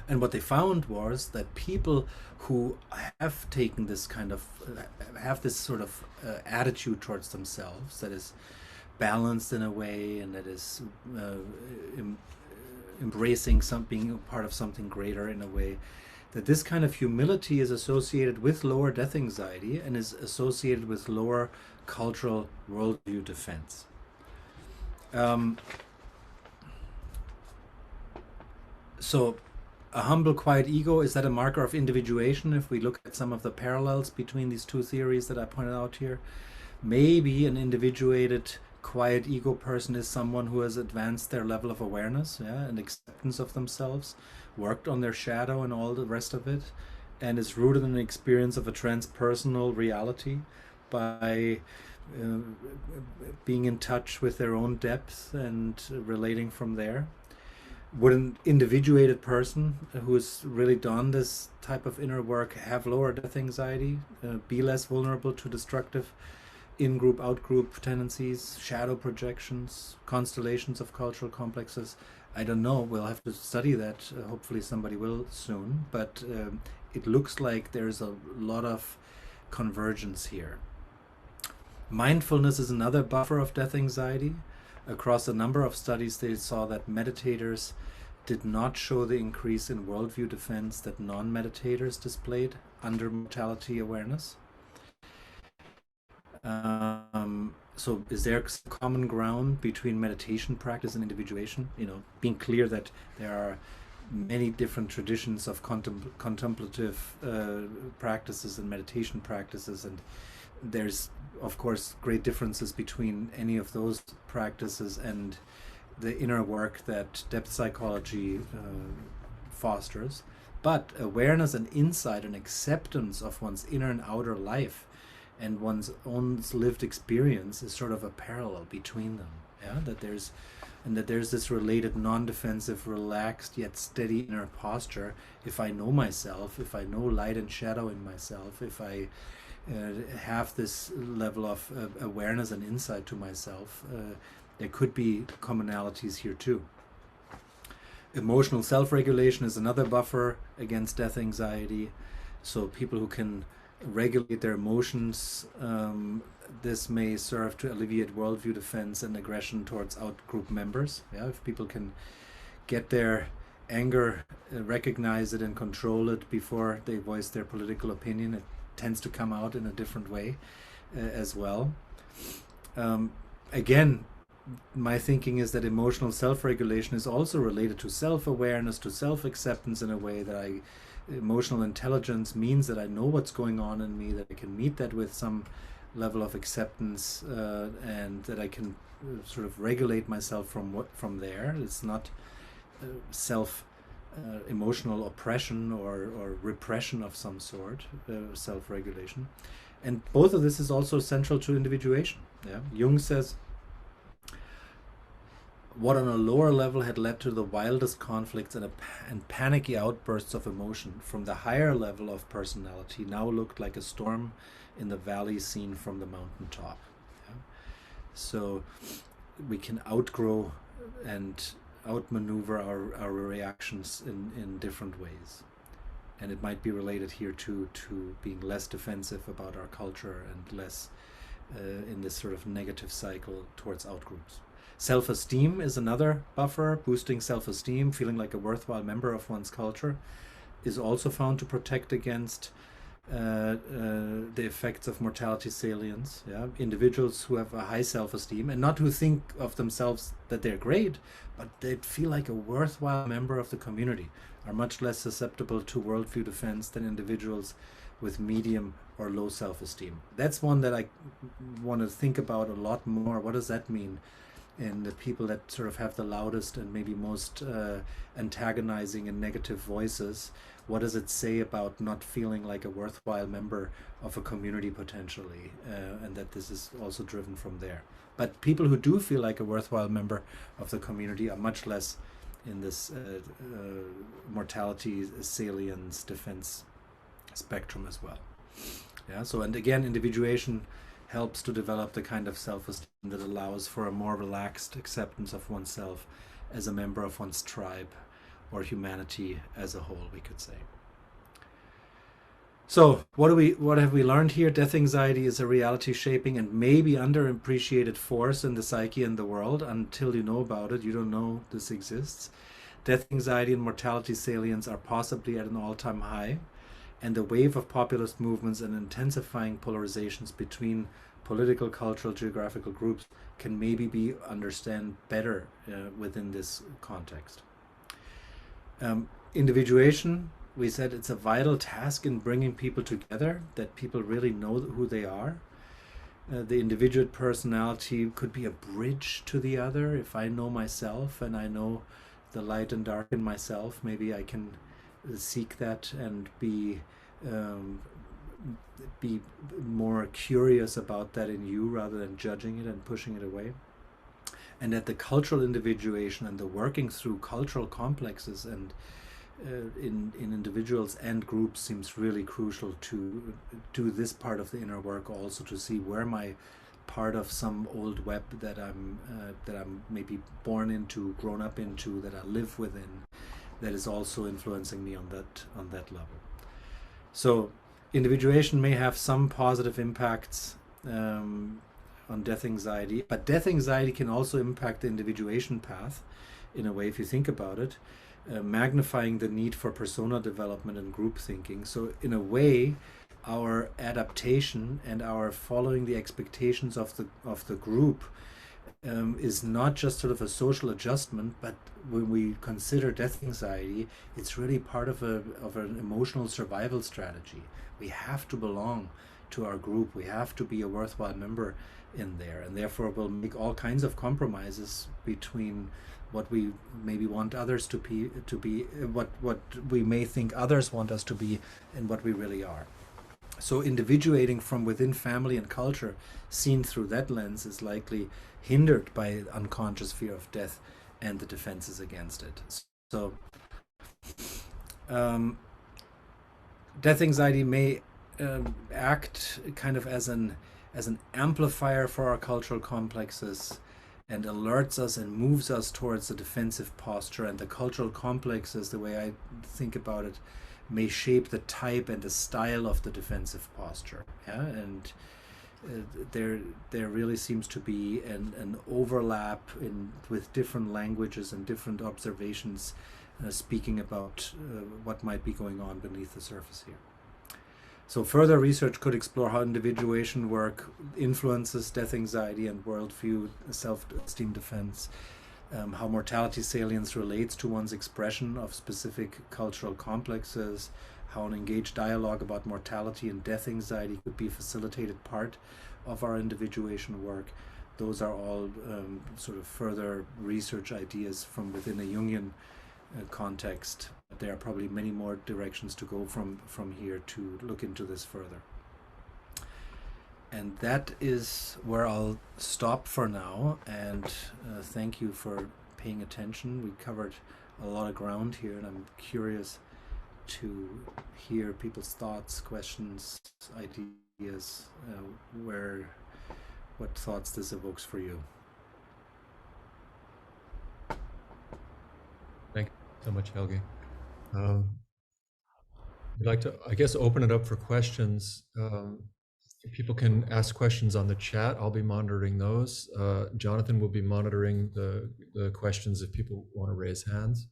And what they found was that people who have taken this kind of, have this sort of attitude towards themselves that is balanced in a way and that is embracing being part of something greater in a way, that this kind of humility is associated with lower death anxiety and is associated with lower cultural worldview defense. So a humble, quiet ego, is that a marker of individuation? If we look at some of the parallels between these two theories that I pointed out here, maybe an individuated, quiet ego person is someone who has advanced their level of awareness, yeah, and acceptance of themselves, worked on their shadow and all the rest of it, and is rooted in an experience of a transpersonal reality by being in touch with their own depth and relating from there. Would an individuated person who has really done this type of inner work have lower death anxiety, be less vulnerable to destructive in-group, out-group tendencies, shadow projections, constellations of cultural complexes? I don't know. We'll have to study that. Hopefully somebody will soon. But it looks like there's a lot of convergence here. Mindfulness is another buffer of death anxiety. Across a number of studies, they saw that meditators did not show the increase in worldview defense that non-meditators displayed under mortality awareness. So is there common ground between meditation practice and individuation? You know, being clear that there are many different traditions of contemplative practices and meditation practices, and there's of course great differences between any of those practices and the inner work that depth psychology fosters. But awareness and insight and acceptance of one's inner and outer life and one's own lived experience is sort of a parallel between them. Yeah, that there's this related non-defensive, relaxed yet steady inner posture. If I know myself, if I know light and shadow in myself, if I have this level of awareness and insight to myself, there could be commonalities here too. Emotional self-regulation is another buffer against death anxiety. So people who can regulate their emotions, this may serve to alleviate worldview defense and aggression towards out-group members. Yeah, if people can get their anger, recognize it and control it before they voice their political opinion, it tends to come out in a different way as well. Again, my thinking is that emotional self-regulation is also related to self-awareness, to self-acceptance in a way that emotional intelligence means that I know what's going on in me, that I can meet that with some level of acceptance, and that I can sort of regulate myself from there. It's not emotional oppression or repression of some sort, self-regulation. And both of this is also central to individuation. Yeah? Jung says, what on a lower level had led to the wildest conflicts and panicky outbursts of emotion from the higher level of personality now looked like a storm in the valley seen from the mountaintop. Yeah? So we can outgrow and outmaneuver our reactions in different ways. And it might be related here to being less defensive about our culture and less in this sort of negative cycle towards outgroups. Self-esteem is another buffer. Boosting self-esteem, feeling like a worthwhile member of one's culture, is also found to protect against the effects of mortality salience. Yeah? Individuals who have a high self-esteem, and not who think of themselves that they're great, but they feel like a worthwhile member of the community, are much less susceptible to worldview defense than individuals with medium or low self-esteem. That's one that I want to think about a lot more. What does that mean? and the people that sort of have the loudest and maybe most antagonizing and negative voices, what does it say about not feeling like a worthwhile member of a community potentially, and that this is also driven from there. But people who do feel like a worthwhile member of the community are much less in this mortality, salience, defense spectrum as well. Yeah. So, and again, individuation helps to develop the kind of self-esteem that allows for a more relaxed acceptance of oneself as a member of one's tribe, or humanity as a whole, we could say. So what have we learned here? Death anxiety is a reality shaping and maybe underappreciated force in the psyche and the world. Until you know about it, you don't know this exists. Death anxiety and mortality salience are possibly at an all-time high, and the wave of populist movements and intensifying polarizations between political, cultural, geographical groups can maybe be understood better within this context. Individuation, we said it's a vital task in bringing people together, that people really know who they are. The individual personality could be a bridge to the other. If I know myself and I know the light and dark in myself, maybe I can seek that and be more curious about that in you rather than judging it and pushing it away. And that the cultural individuation and the working through cultural complexes and in individuals and groups seems really crucial to do this part of the inner work, also to see where my part of some old web that I'm maybe born into, grown up into, that I live within, that is also influencing me on that level. So individuation may have some positive impacts on death anxiety, but death anxiety can also impact the individuation path in a way, if you think about it, magnifying the need for persona development and group thinking. So in a way, our adaptation and our following the expectations of the group is not just sort of a social adjustment, but when we consider death anxiety, it's really part of an emotional survival strategy. We have to belong to our group. We have to be a worthwhile member in there, and therefore we'll make all kinds of compromises between what we maybe want others to be what we may think others want us to be, and what we really are. So individuating from within family and culture, seen through that lens, is likely hindered by unconscious fear of death and the defenses against it. So death anxiety may act kind of as an amplifier for our cultural complexes, and alerts us and moves us towards a defensive posture. And the cultural complexes, the way I think about it, may shape the type and the style of the defensive posture. Yeah, and there really seems to be an overlap with different languages and different observations speaking about what might be going on beneath the surface here. So further research could explore how individuation work influences death anxiety and worldview, self-esteem defense, how mortality salience relates to one's expression of specific cultural complexes, how an engaged dialogue about mortality and death anxiety could be a facilitated part of our individuation work. Those are all sort of further research ideas from within a Jungian context. There are probably many more directions to go from here to look into this further. And that is where I'll stop for now, and thank you for paying attention. We covered a lot of ground here, and I'm curious to hear people's thoughts, questions, ideas, what thoughts this evokes for you. Thank you so much, Helge. We'd like to, I guess, open it up for questions. People can ask questions on the chat. I'll be monitoring those. Jonathan will be monitoring the questions if people want to raise hands.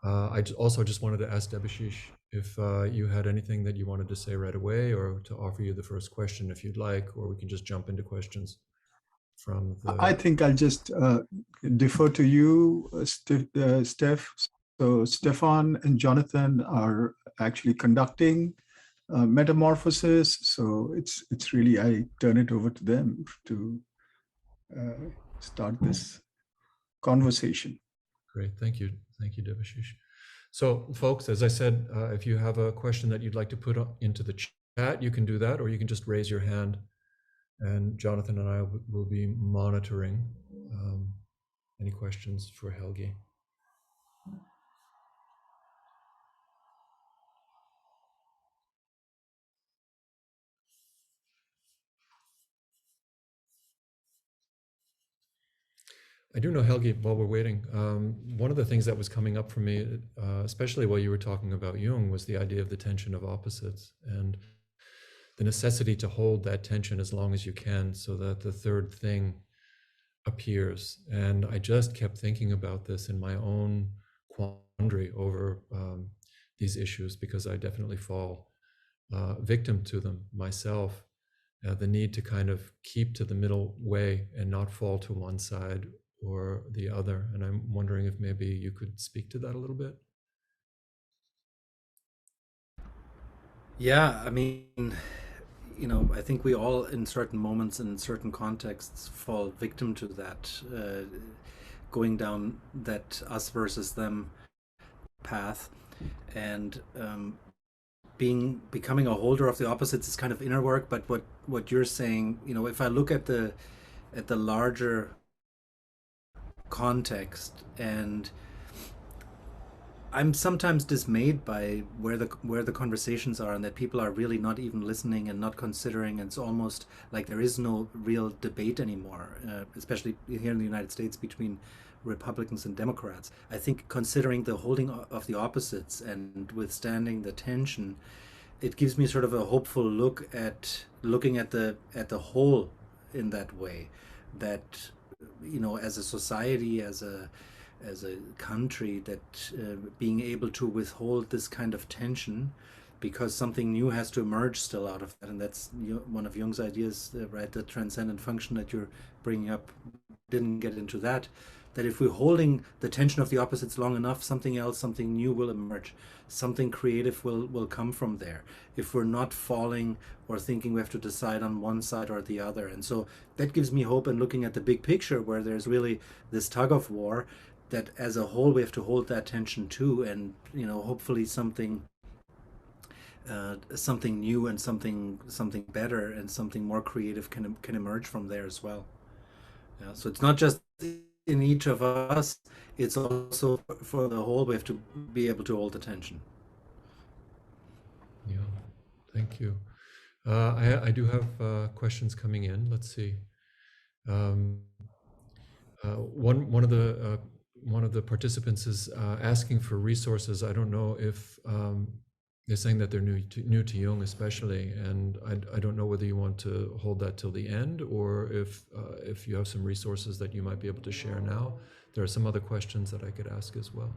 I also just wanted to ask Debashish if you had anything that you wanted to say right away, or to offer you the first question if you'd like, or we can just jump into questions from the... I think I'll just defer to you, Steph. So Stefan and Jonathan are actually conducting Metamorphosis. So it's really, I turn it over to them to start this conversation. Great, thank you. Thank you, Debashish. So folks, as I said, if you have a question that you'd like to put into the chat, you can do that, or you can just raise your hand, and Jonathan and I will be monitoring any questions for Helge. I do know, Helge, while we're waiting, one of the things that was coming up for me, especially while you were talking about Jung, was the idea of the tension of opposites and the necessity to hold that tension as long as you can so that the third thing appears. And I just kept thinking about this in my own quandary over these issues, because I definitely fall victim to them myself. The need to kind of keep to the middle way and not fall to one side or the other. And I'm wondering if maybe you could speak to that a little bit. Yeah, I mean, I think we all, in certain moments and in certain contexts, fall victim to that, going down that us versus them path, and becoming a holder of the opposites is kind of inner work. But what you're saying, if I look at the larger context, and I'm sometimes dismayed by where the conversations are, and that people are really not even listening and not considering. And it's almost like there is no real debate anymore, especially here in the United States, between Republicans and Democrats. I think considering the holding of the opposites and withstanding the tension, it gives me sort of a hopeful look at looking at the whole in that way. That as a society, as a country, that being able to withhold this kind of tension, because something new has to emerge still out of that. And that's one of Jung's ideas, right? The transcendent function that you're bringing up. Didn't get into that if we're holding the tension of the opposites long enough, something else, something new will emerge. Something creative will come from there, if we're not falling or thinking we have to decide on one side or the other. And so that gives me hope, and looking at the big picture, where there's really this tug of war, that as a whole we have to hold that tension too, and hopefully something new and something better and something more creative can emerge from there as well. Yeah, so it's not just in each of us, it's also for the whole. We have to be able to hold the tension. Yeah, thank you. I do have questions coming in. Let's see. One of the participants is asking for resources. I don't know if they're saying that they're new to Jung, especially, and I don't know whether you want to hold that till the end, or if you have some resources that you might be able to share now. There are some other questions that I could ask as well.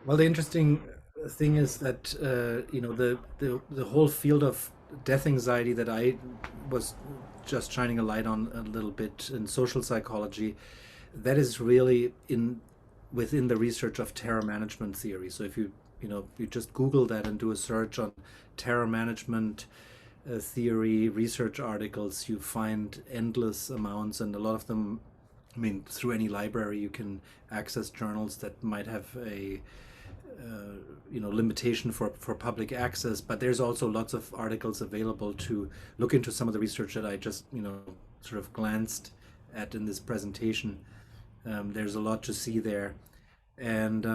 Well, the interesting thing is that the whole field of death anxiety that I was just shining a light on a little bit in social psychology, that is really within the research of terror management theory. So if you just Google that and do a search on terror management theory research articles, you find endless amounts, and a lot of them, I mean, through any library you can access journals that might have a limitation for public access, but there's also lots of articles available to look into some of the research that I just sort of glanced at in this presentation. There's a lot to see there, and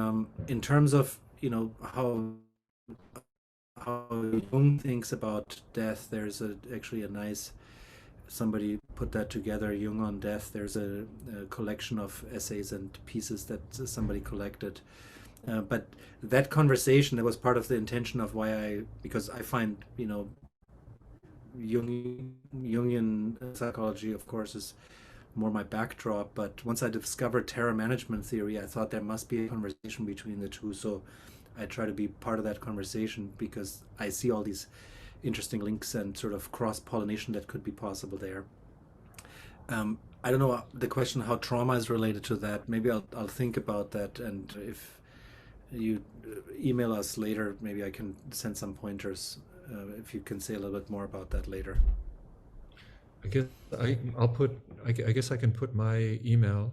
in terms of how Jung thinks about death, there's actually a nice, somebody put that together, Jung on Death. There's a collection of essays and pieces that somebody collected. But that conversation, that was part of the intention of why because I find, Jungian psychology, of course, is more my backdrop. But once I discovered terror management theory, I thought there must be a conversation between the two. So I try to be part of that conversation, because I see all these interesting links and sort of cross-pollination that could be possible there. I don't know the question how trauma is related to that. Maybe I'll think about that, and if you email us later, maybe I can send some pointers, if you can say a little bit more about that later. I guess I'll put. I guess I can put my email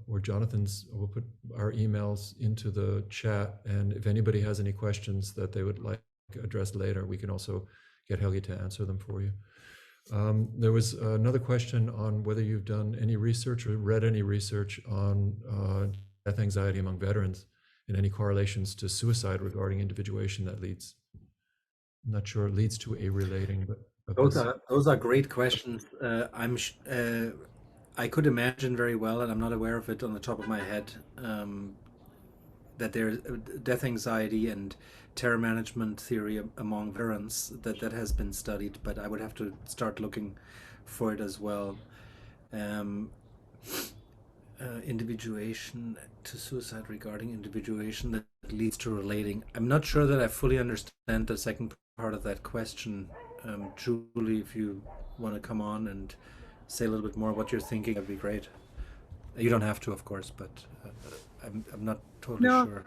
or Jonathan's. We'll put our emails into the chat, and if anybody has any questions that they would like addressed later, we can also get Helge to answer them for you. There was another question on whether you've done any research or read any research on death anxiety among veterans and any correlations to suicide regarding individuation that leads. I'm not sure it leads to a relating, but those are great questions. I could imagine very well, and I'm not aware of it on the top of my head, that there's death anxiety and terror management theory among veterans that has been studied, but I would have to start looking for it as well. Individuation to suicide regarding individuation that leads to relating. I'm not sure that I fully understand the second part of that question. Julie, if you want to come on and say a little bit more what you're thinking, that'd be great. You don't have to, of course, but I'm not totally sure.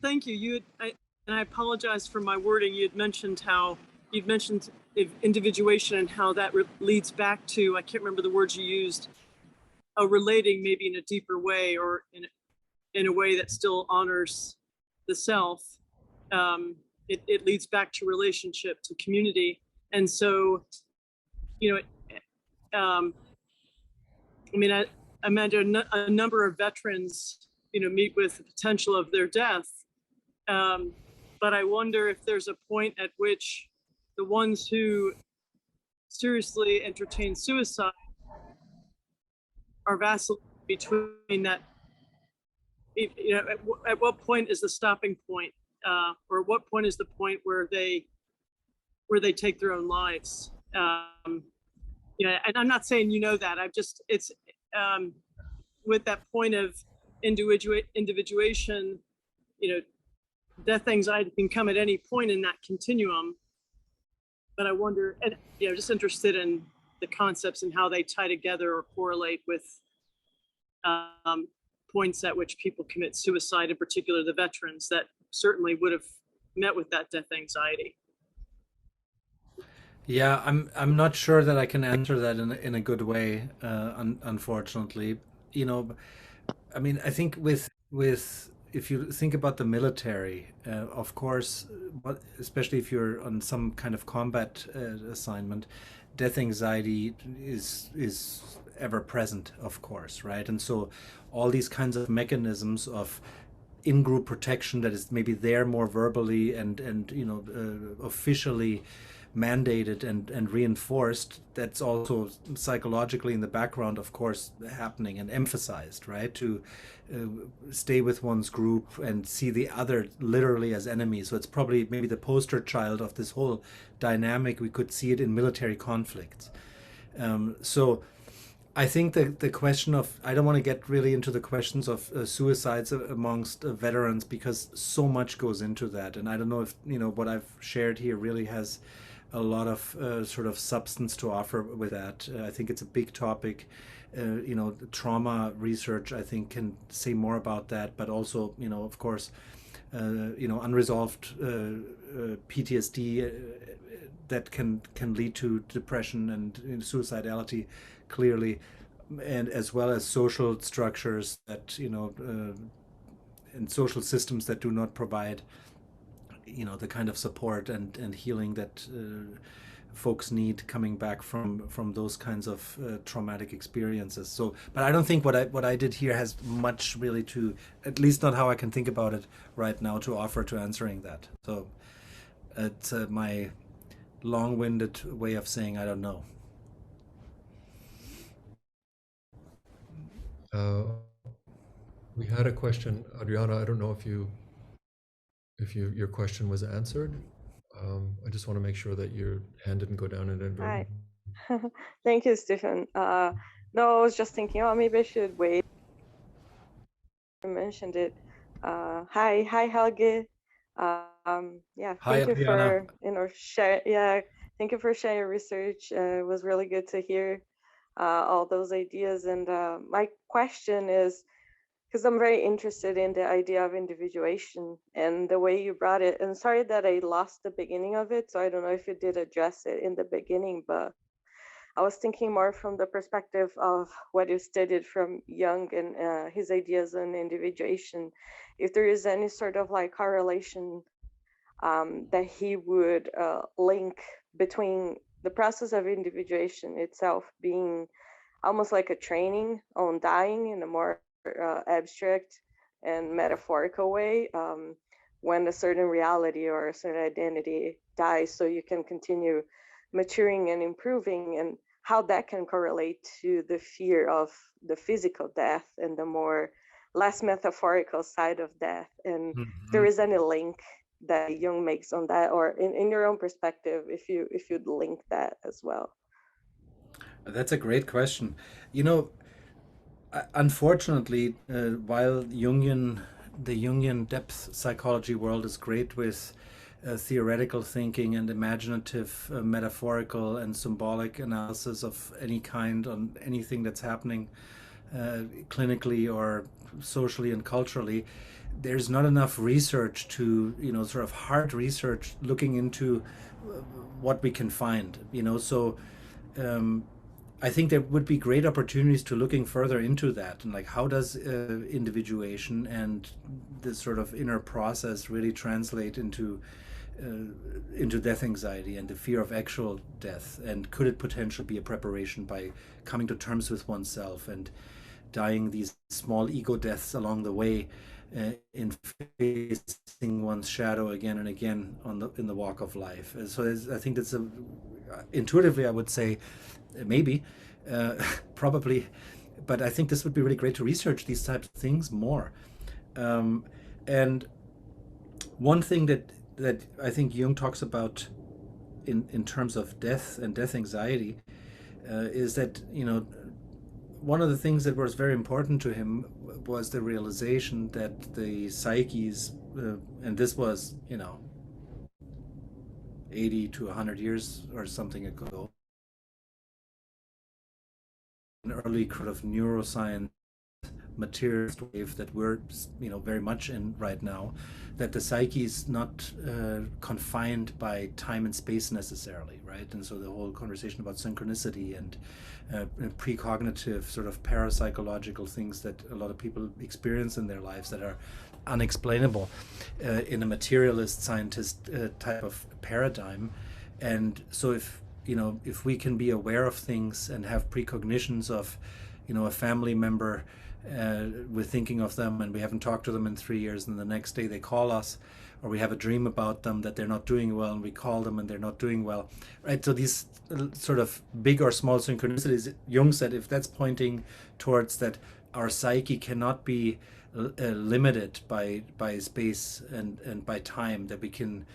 Thank you. And I apologize for my wording. You'd mentioned individuation and how that leads back to, I can't remember the words you used, relating maybe in a deeper way or in a way that still honors the self. It leads back to relationship, to community. And so, I mean, I imagine a number of veterans, meet with the potential of their death. But I wonder if there's a point at which the ones who seriously entertain suicide are vacillating between that. At what point is the stopping point, or at what point is the point where they take their own lives? And I'm not saying that. It's with that point of individuation, death anxiety can come at any point in that continuum. But I wonder, and just interested in the concepts and how they tie together or correlate with points at which people commit suicide, in particular the veterans that certainly would have met with that death anxiety. Yeah, I'm not sure that I can answer that in a good way, unfortunately. I mean, I think with if you think about the military, of course, especially if you're on some kind of combat assignment, death anxiety is ever present, of course, right? And so all these kinds of mechanisms of in-group protection that is maybe there more verbally and officially mandated and reinforced, that's also psychologically in the background, of course, happening and emphasized, right? To stay with one's group and see the other literally as enemies. So it's probably maybe the poster child of this whole dynamic. We could see it in military conflicts. So I think the question of, I don't want to get really into the questions of suicides amongst veterans, because so much goes into that. And I don't know if, what I've shared here really has a lot of sort of substance to offer with that. I think it's a big topic. Trauma research, I think, can say more about that, but also, of course, unresolved PTSD that can lead to depression and suicidality, clearly, and as well as social structures that, and social systems that do not provide, the kind of support and healing that folks need coming back from those kinds of traumatic experiences. So, but I don't think what I did here has much really to, at least not how I can think about it right now, to offer to answering that. So it's my long-winded way of saying I don't know. We had a question, Adriana. I don't know if your question was answered. I just want to make sure that your hand didn't go down inadvertently. Hi. Thank you, Stephen. No, I was just thinking, maybe I should wait. You mentioned it. Hi, Helge. Yeah, Hi, thank you Adriana. for share. Yeah, thank you for sharing your research. It was really good to hear all those ideas. And my question is, because I'm very interested in the idea of individuation and the way you brought it. And sorry that I lost the beginning of it, so I don't know if you did address it in the beginning, but I was thinking more from the perspective of what you studied from Jung and his ideas on individuation, if there is any sort of like correlation that he would link between the process of individuation itself being almost like a training on dying in a more abstract and metaphorical way, when a certain reality or a certain identity dies, so you can continue maturing and improving, and how that can correlate to the fear of the physical death and the more less metaphorical side of death. And there is any link that Jung makes on that, or in your own perspective, if you'd link that as well. That's a great question. You know, unfortunately, while the Jungian depth psychology world is great with theoretical thinking and imaginative, metaphorical and symbolic analysis of any kind on anything that's happening clinically or socially and culturally, there's not enough research to, sort of hard research looking into what we can find, so I think there would be great opportunities to looking further into that, and like how does individuation and this sort of inner process really translate into death anxiety and the fear of actual death, and could it potentially be a preparation by coming to terms with oneself and dying these small ego deaths along the way, in facing one's shadow again and again in the walk of life. So I think that's intuitively I would say maybe, probably, but I think this would be really great to research these types of things more. And one thing that I think Jung talks about in terms of death and death anxiety is that, one of the things that was very important to him was the realization that the psyches, and this was, 80 to 100 years or something ago, an early kind of neuroscience materialist wave that we're very much in right now, that the psyche is not confined by time and space necessarily, right? And so the whole conversation about synchronicity and precognitive sort of parapsychological things that a lot of people experience in their lives that are unexplainable in a materialist scientist type of paradigm. And so if we can be aware of things and have precognitions of a family member, we're thinking of them and we haven't talked to them in 3 years, and the next day they call us, or we have a dream about them that they're not doing well and we call them and they're not doing well, right? So these sort of big or small synchronicities, Jung said, if that's pointing towards that our psyche cannot be limited by space and by time, that we can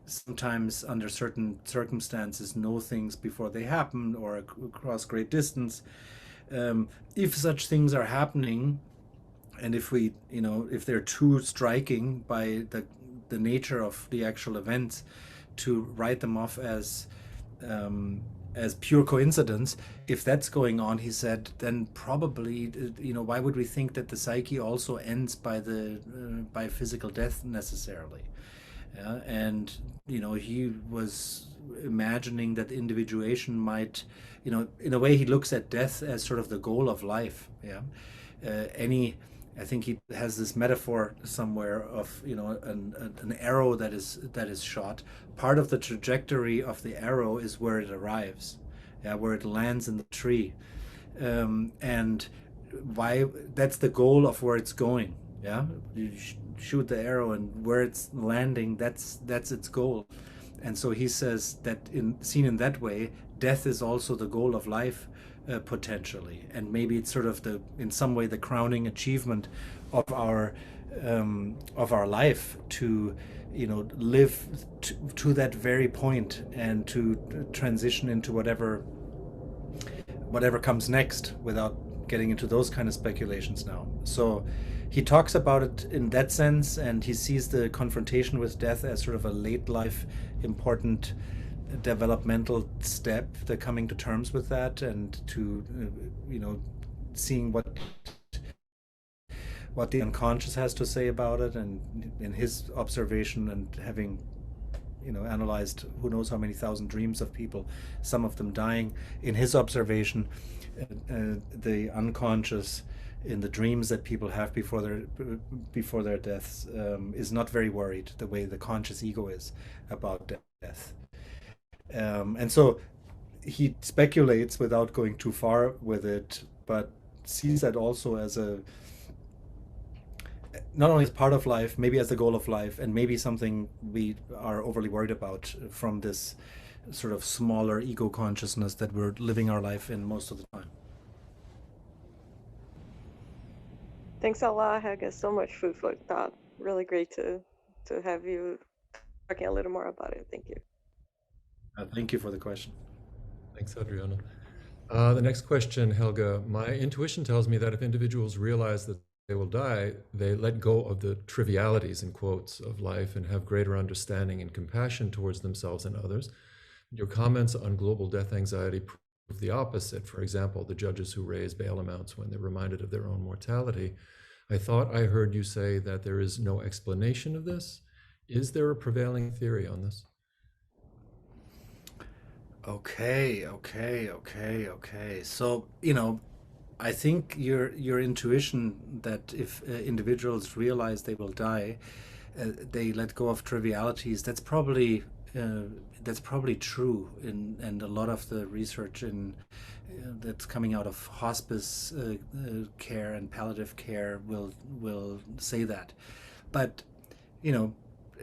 sometimes under certain circumstances know things before they happen or across great distance. If such things are happening, and if we, if they're too striking by the nature of the actual events to write them off as pure coincidence, if that's going on, he said, then probably, why would we think that the psyche also ends by physical death necessarily? And he was imagining that individuation might, in a way, he looks at death as sort of the goal of life. I think he has this metaphor somewhere of an arrow that is shot. Part of the trajectory of the arrow is where it arrives, where it lands in the tree, and why that's the goal of where it's going. You shoot the arrow, and where it's landing, that's its goal. And so he says that seen in that way, death is also the goal of life, potentially, and maybe it's sort of in some way the crowning achievement of our life, to live to that very point and to transition into whatever comes next, without getting into those kind of speculations now. So he talks about it in that sense, and he sees the confrontation with death as sort of a late life important developmental step, the coming to terms with that, and to seeing what the unconscious has to say about it, and in his observation and having analyzed who knows how many thousand dreams of people, some of them dying, in his observation, the unconscious in the dreams that people have before their deaths is not very worried the way the conscious ego is about death. And so he speculates without going too far with it, but sees that also as not only as part of life, maybe as the goal of life, and maybe something we are overly worried about from this sort of smaller ego consciousness that we're living our life in most of the time. Thanks a lot, Helge. So much food for thought. Really great to have you talking a little more about it. Thank you. Thank you for the question. Thanks, Adriana. The next question, Helge. My intuition tells me that if individuals realize that they will die, they let go of the trivialities, in quotes, of life and have greater understanding and compassion towards themselves and others. Your comments on global death anxiety prove the opposite. For example, the judges who raise bail amounts when they're reminded of their own mortality. I thought I heard you say that there is no explanation of this. Is there a prevailing theory on this? Okay. So, I think your intuition that if individuals realize they will die, they let go of trivialities. That's probably true, and a lot of the research that's coming out of hospice care and palliative care will say that. But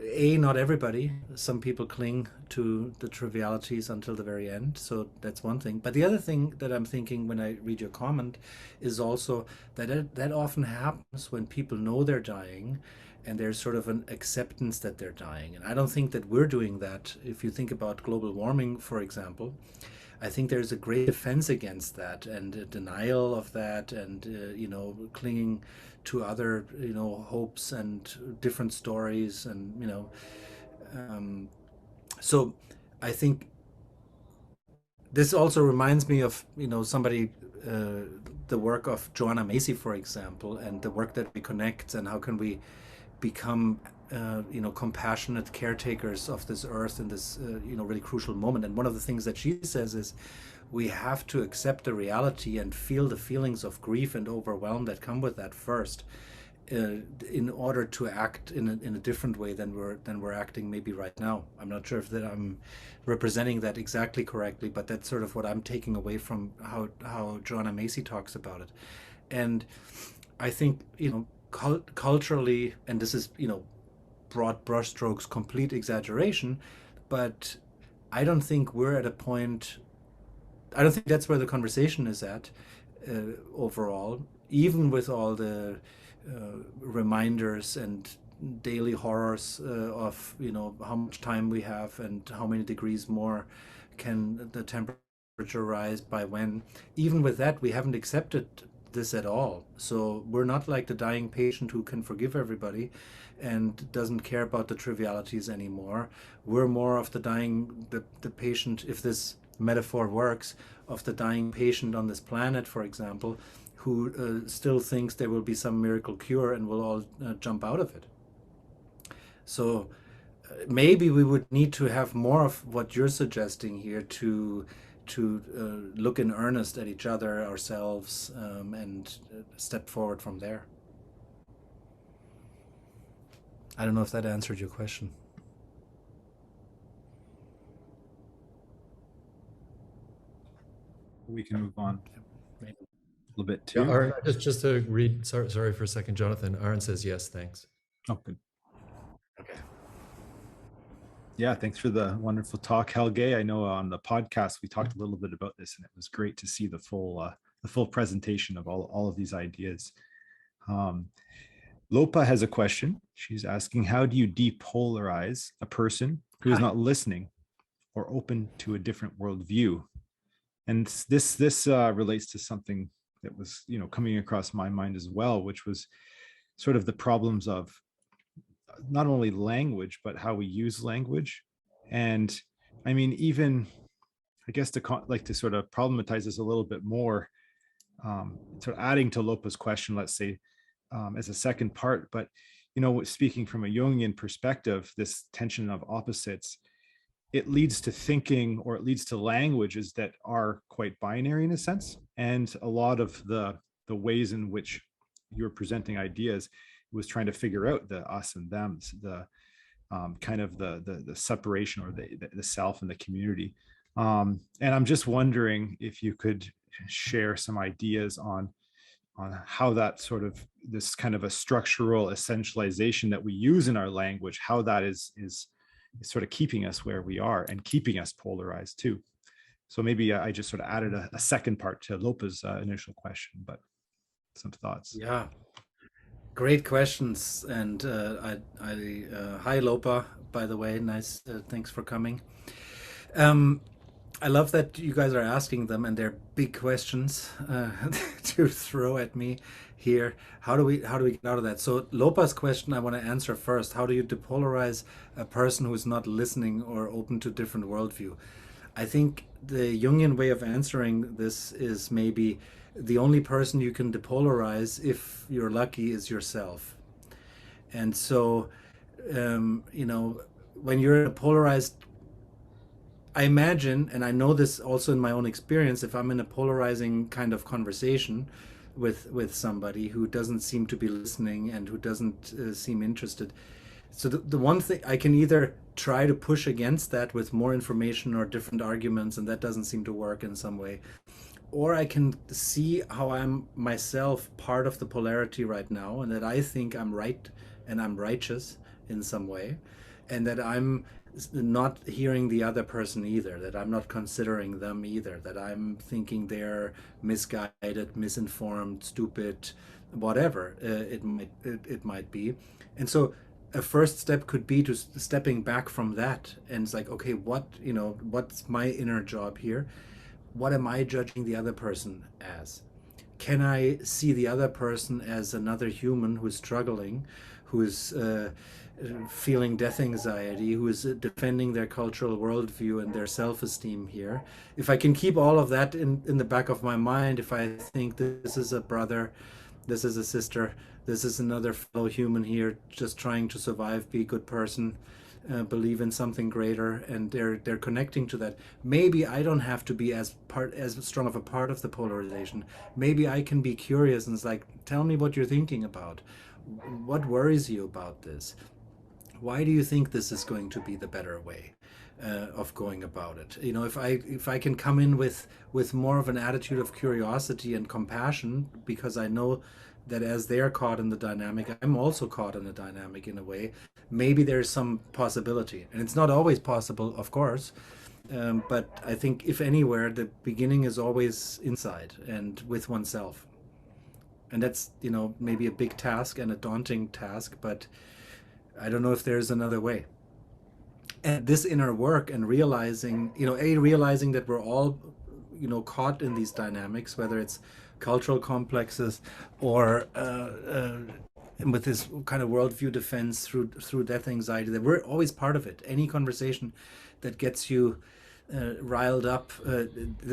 not everybody. Some people cling to the trivialities until the very end. So that's one thing. But the other thing that I'm thinking when I read your comment is also that often happens when people know they're dying, and there's sort of an acceptance that they're dying. And I don't think that we're doing that. If you think about global warming, for example, I think there's a great defense against that, and a denial of that, and clinging to other hopes and different stories, and so I think this also reminds me of somebody, the work of Joanna Macy, for example, and the work that we connect, and how can we become compassionate caretakers of this earth in this really crucial moment. And one of the things that she says is we have to accept the reality and feel the feelings of grief and overwhelm that come with that first, in order to act in a different way than we're acting maybe right now. I'm not sure if that I'm representing that exactly correctly, but that's sort of what I'm taking away from how Joanna Macy talks about it. And I think culturally, and this is broad brushstrokes, complete exaggeration, but I don't think we're at a point. I don't think that's where the conversation is at overall, even with all the reminders and daily horrors of how much time we have and how many degrees more can the temperature rise by when. Even with that, we haven't accepted this at all. So we're not like the dying patient who can forgive everybody and doesn't care about the trivialities anymore. We're more of the patient, if this metaphor works, of the dying patient on this planet, for example, who still thinks there will be some miracle cure and will all jump out of it. So maybe we would need to have more of what you're suggesting here to look in earnest at each other, ourselves, and step forward from there. I don't know if that answered your question. We can move on Maybe. a little bit too. Yeah, Aaron, just to read, sorry for a second, Jonathan. Aaron says yes, thanks. Oh, good. Okay. Yeah, thanks for the wonderful talk, Helge. I know on the podcast we talked a little bit about this, and it was great to see the full presentation of all of these ideas. Lopa has a question. She's asking, how do you depolarize a person who is not listening or open to a different worldview? And this relates to something that was coming across my mind as well, which was sort of the problems of not only language, but how we use language. And I mean, even I guess to sort of problematize this a little bit more, sort of adding to Lopa's question, let's say, as a second part, but you know, speaking from a Jungian perspective, this tension of opposites, it leads to thinking, or it leads to languages that are quite binary in a sense. And a lot of the ways in which you're presenting ideas was trying to figure out the us and thems, the kind of the separation, or the self and the community. And I'm just wondering if you could share some ideas on how that sort of, this kind of a structural essentialization that we use in our language, how that is sort of keeping us where we are and keeping us polarized too. So maybe I just sort of added a second part to Lopa's initial question, but some thoughts. Yeah, great questions. And hi Lopa, by the way, nice, thanks for coming. I love that you guys are asking them, and they're big questions to throw at me here. How do we get out of that? So Lopa's question I want to answer first. How do you depolarize a person who is not listening or open to different worldview? I think the Jungian way of answering this is maybe the only person you can depolarize, if you're lucky, is yourself. And so, you know, when you're in a polarized, I imagine, and I know this also in my own experience, if I'm in a polarizing kind of conversation with somebody who doesn't seem to be listening and who doesn't seem interested, so the one thing, I can either try to push against that with more information or different arguments, and that doesn't seem to work in some way, or I can see how I'm myself part of the polarity right now, and that I think I'm right and I'm righteous in some way, and that I'm not hearing the other person either, that I'm not considering them either, that I'm thinking they're misguided, misinformed, stupid, whatever it might be. And so a first step could be to stepping back from that, and it's like, okay, what's my inner job here? What am I judging the other person as? Can I see the other person as another human who's struggling, who's feeling death anxiety, who is defending their cultural worldview and their self-esteem here? If I can keep all of that in the back of my mind, if I think this is a brother, this is a sister, this is another fellow human here just trying to survive, be a good person, believe in something greater, and they're connecting to that. Maybe I don't have to be as strong of a part of the polarization. Maybe I can be curious and it's like, tell me what you're thinking about. What worries you about this? Why do you think this is going to be the better way of going about it? You know, if I can come in with more of an attitude of curiosity and compassion, because I know that as they're caught in the dynamic, I'm also caught in the dynamic in a way, maybe there's some possibility. And it's not always possible, of course, but I think if anywhere, the beginning is always inside and with oneself. And that's, you know, maybe a big task and a daunting task, but I don't know if there's another way. And this inner work and realizing, realizing that we're all, caught in these dynamics, whether it's cultural complexes or with this kind of worldview defense through death anxiety, that we're always part of it. Any conversation that gets you riled up,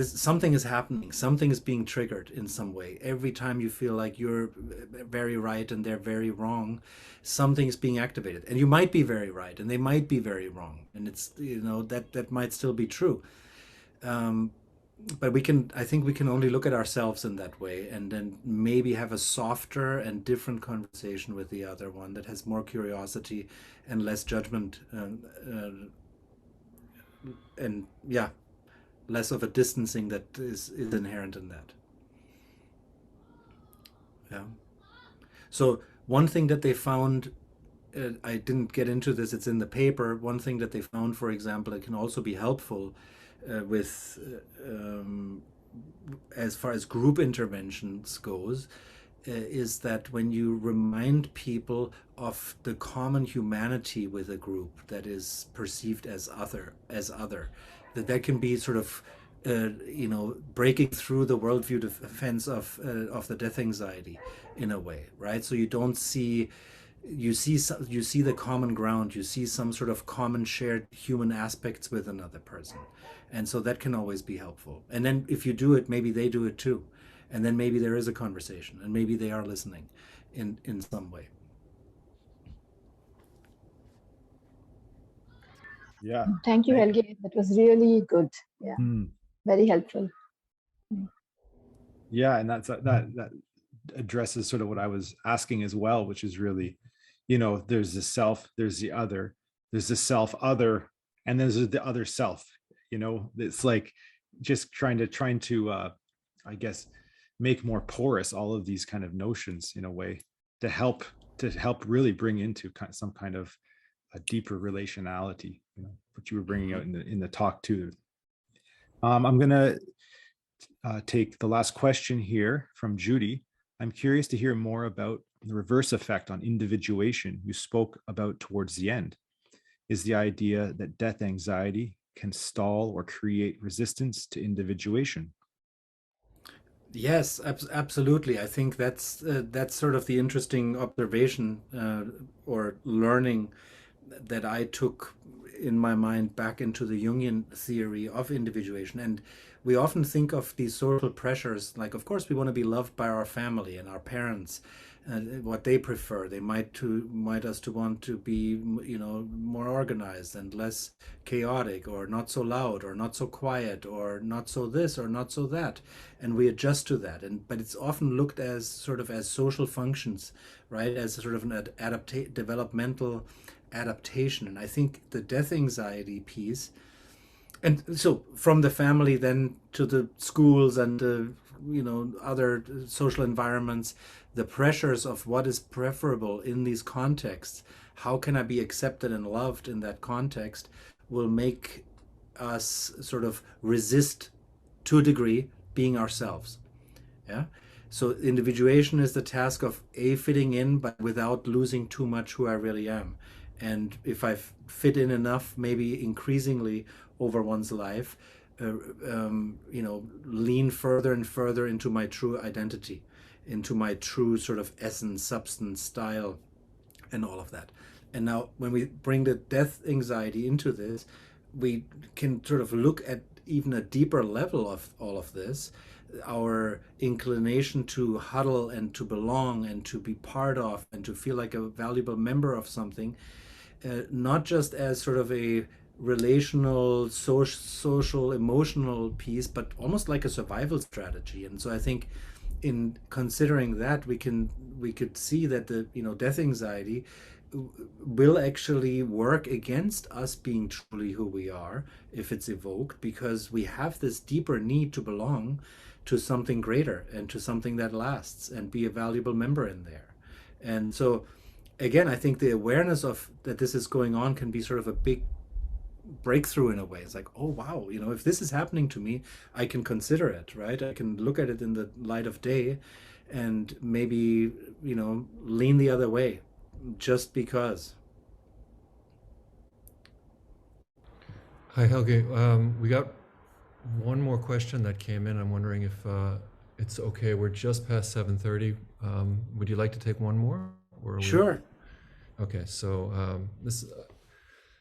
something is happening, something is being triggered in some way. Every time you feel like you're very right and they're very wrong, something is being activated, and you might be very right and they might be very wrong, and it's that might still be true, but I think we can only look at ourselves in that way, and then maybe have a softer and different conversation with the other one that has more curiosity and less judgment, and less of a distancing that is inherent in that. So one thing that they found, I didn't get into this, it's in the paper, one thing that they found, for example, it can also be helpful with as far as group interventions goes, is that when you remind people of the common humanity with a group that is perceived as other, that can be sort of breaking through the worldview defense of the death anxiety in a way, right? So you see the common ground, you see some sort of common shared human aspects with another person, and so that can always be helpful. And then if you do it, maybe they do it too, and then maybe there is a conversation, and maybe they are listening, in some way. Yeah. Thank you, Thank- Helge. That was really good. Yeah, very helpful. Yeah, and that addresses sort of what I was asking as well, which is really, there's the self, there's the other, there's the self other, and then there's the other self. It's like just trying to I guess make more porous all of these kind of notions in a way to help really bring into some kind of a deeper relationality, what you were bringing out in the talk too. I'm gonna take the last question here from Judy. I'm curious to hear more about the reverse effect on individuation you spoke about towards the end. Is the idea that death anxiety can stall or create resistance to individuation? Yes, absolutely. I think that's sort of the interesting observation or learning that I took in my mind back into the Jungian theory of individuation. And we often think of these social pressures, like, of course, we want to be loved by our family and our parents, what they prefer. They might us to want to be, more organized and less chaotic, or not so loud, or not so quiet, or not so this, or not so that, and we adjust to that. But it's often looked as sort of as social functions, right? As sort of an developmental adaptation. And I think the death anxiety piece, and so from the family then to the schools and other social environments, the pressures of what is preferable in these contexts, how can I be accepted and loved in that context, will make us sort of resist to a degree being ourselves. Yeah. So individuation is the task of fitting in, but without losing too much who I really am. And if I fit in enough, maybe increasingly over one's life, lean further and further into my true identity, into my true sort of essence, substance, style, and all of that. And now when we bring the death anxiety into this, we can sort of look at even a deeper level of all of this, our inclination to huddle and to belong and to be part of and to feel like a valuable member of something, not just as sort of a relational, social, emotional piece, but almost like a survival strategy. And so I think in considering that, we could see that the death anxiety will actually work against us being truly who we are if it's evoked, because we have this deeper need to belong to something greater and to something that lasts and be a valuable member in there. And so again, I think the awareness of that this is going on can be sort of a big breakthrough in a way. It's like, oh wow, if this is happening to me, I can consider it, right? I can look at it in the light of day and maybe lean the other way just because. Hi, Helge. We got one more question that came in. I'm wondering if it's okay. We're just past 7:30. Would you like to take one more? Or Sure. Okay, so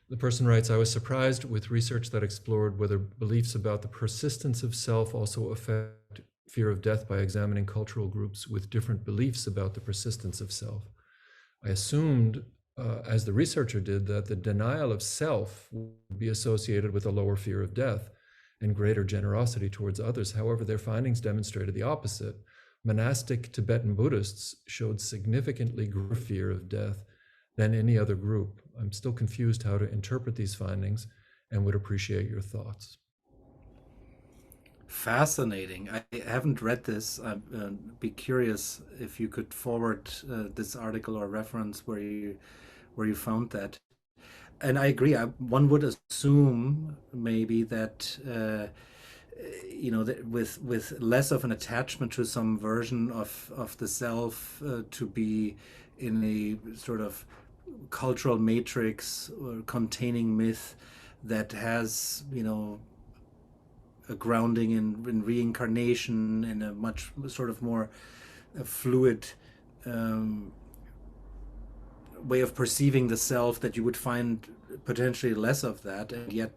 the person writes, I was surprised with research that explored whether beliefs about the persistence of self also affect fear of death by examining cultural groups with different beliefs about the persistence of self. I assumed, as the researcher did, that the denial of self would be associated with a lower fear of death and greater generosity towards others. However, their findings demonstrated the opposite. Monastic Tibetan Buddhists showed significantly greater fear of death than any other group. I'm still confused how to interpret these findings and would appreciate your thoughts. Fascinating. I haven't read this. I'd be curious if you could forward this article or reference where you found that. And I agree. One would assume maybe that that with less of an attachment to some version of the self, to be in a sort of cultural matrix or containing myth that has a grounding in reincarnation and a much sort of more fluid way of perceiving the self, that you would find potentially less of that. And yet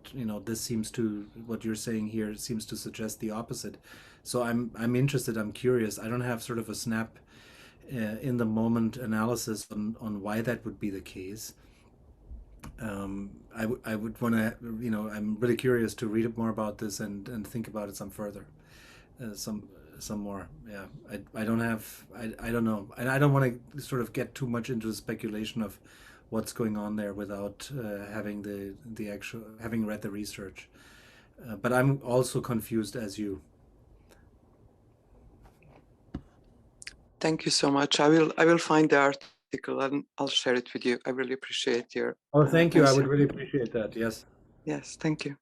this seems to, what you're saying here seems to suggest the opposite. So I'm interested, I'm curious. I don't have sort of a snap in the moment analysis on why that would be the case. I would want to, I'm really curious to read more about this and think about it some further, some more. Yeah, I don't have, I don't know, and I don't want to sort of get too much into the speculation of what's going on there without having the actual, having read the research. But I'm also confused as you. Thank you so much. I will find the article and I'll share it with you. I really appreciate your. Oh, thank you. I would answer. really appreciate that. Yes. Yes, thank you.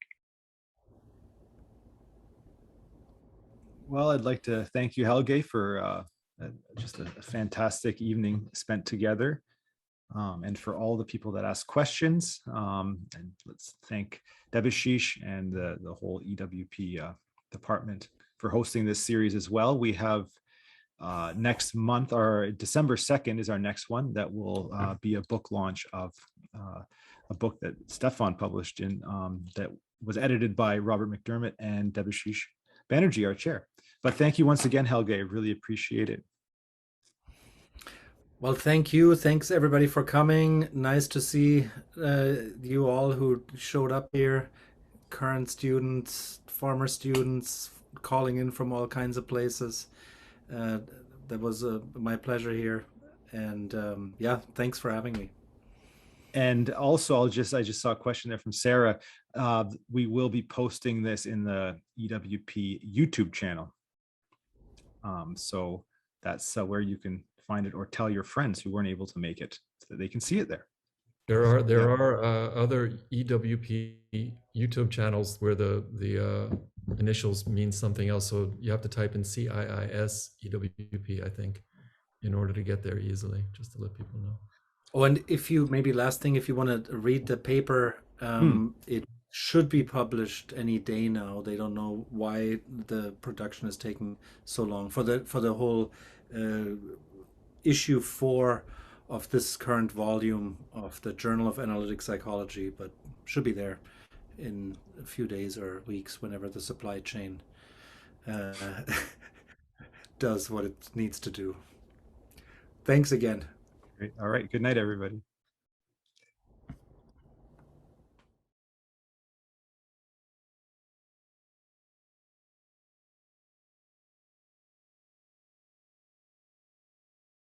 Well, I'd like to thank you, Helge, for just a fantastic evening spent together, and for all the people that asked questions. And let's thank Debashish and the whole EWP department for hosting this series as well. We have next month, our December 2nd is our next one. That will be a book launch of a book that Stefan published in that was edited by Robert McDermott and Debashish Banerjee, our chair. But thank you once again, Helge. I really appreciate it. Well, thank you. Thanks everybody for coming. Nice to see you all who showed up here, current students, former students, calling in from all kinds of places. That was my pleasure here. And yeah, thanks for having me. And also, I just saw a question there from Sarah. We will be posting this in the EWP YouTube channel. So that's where you can find it, or tell your friends who weren't able to make it so that they can see it there. There are other EWP YouTube channels where the initials mean something else. So you have to type in CIIS EWP, I think, in order to get there easily, just to let people know. Oh, and if you, maybe last thing, if you want to read the paper, it should be published any day now. They don't know why the production is taking so long for the whole issue 4 of this current volume of the Journal of Analytic Psychology, but should be there in a few days or weeks, whenever the supply chain does what it needs to do. Thanks again. Great. All right. Good night, everybody.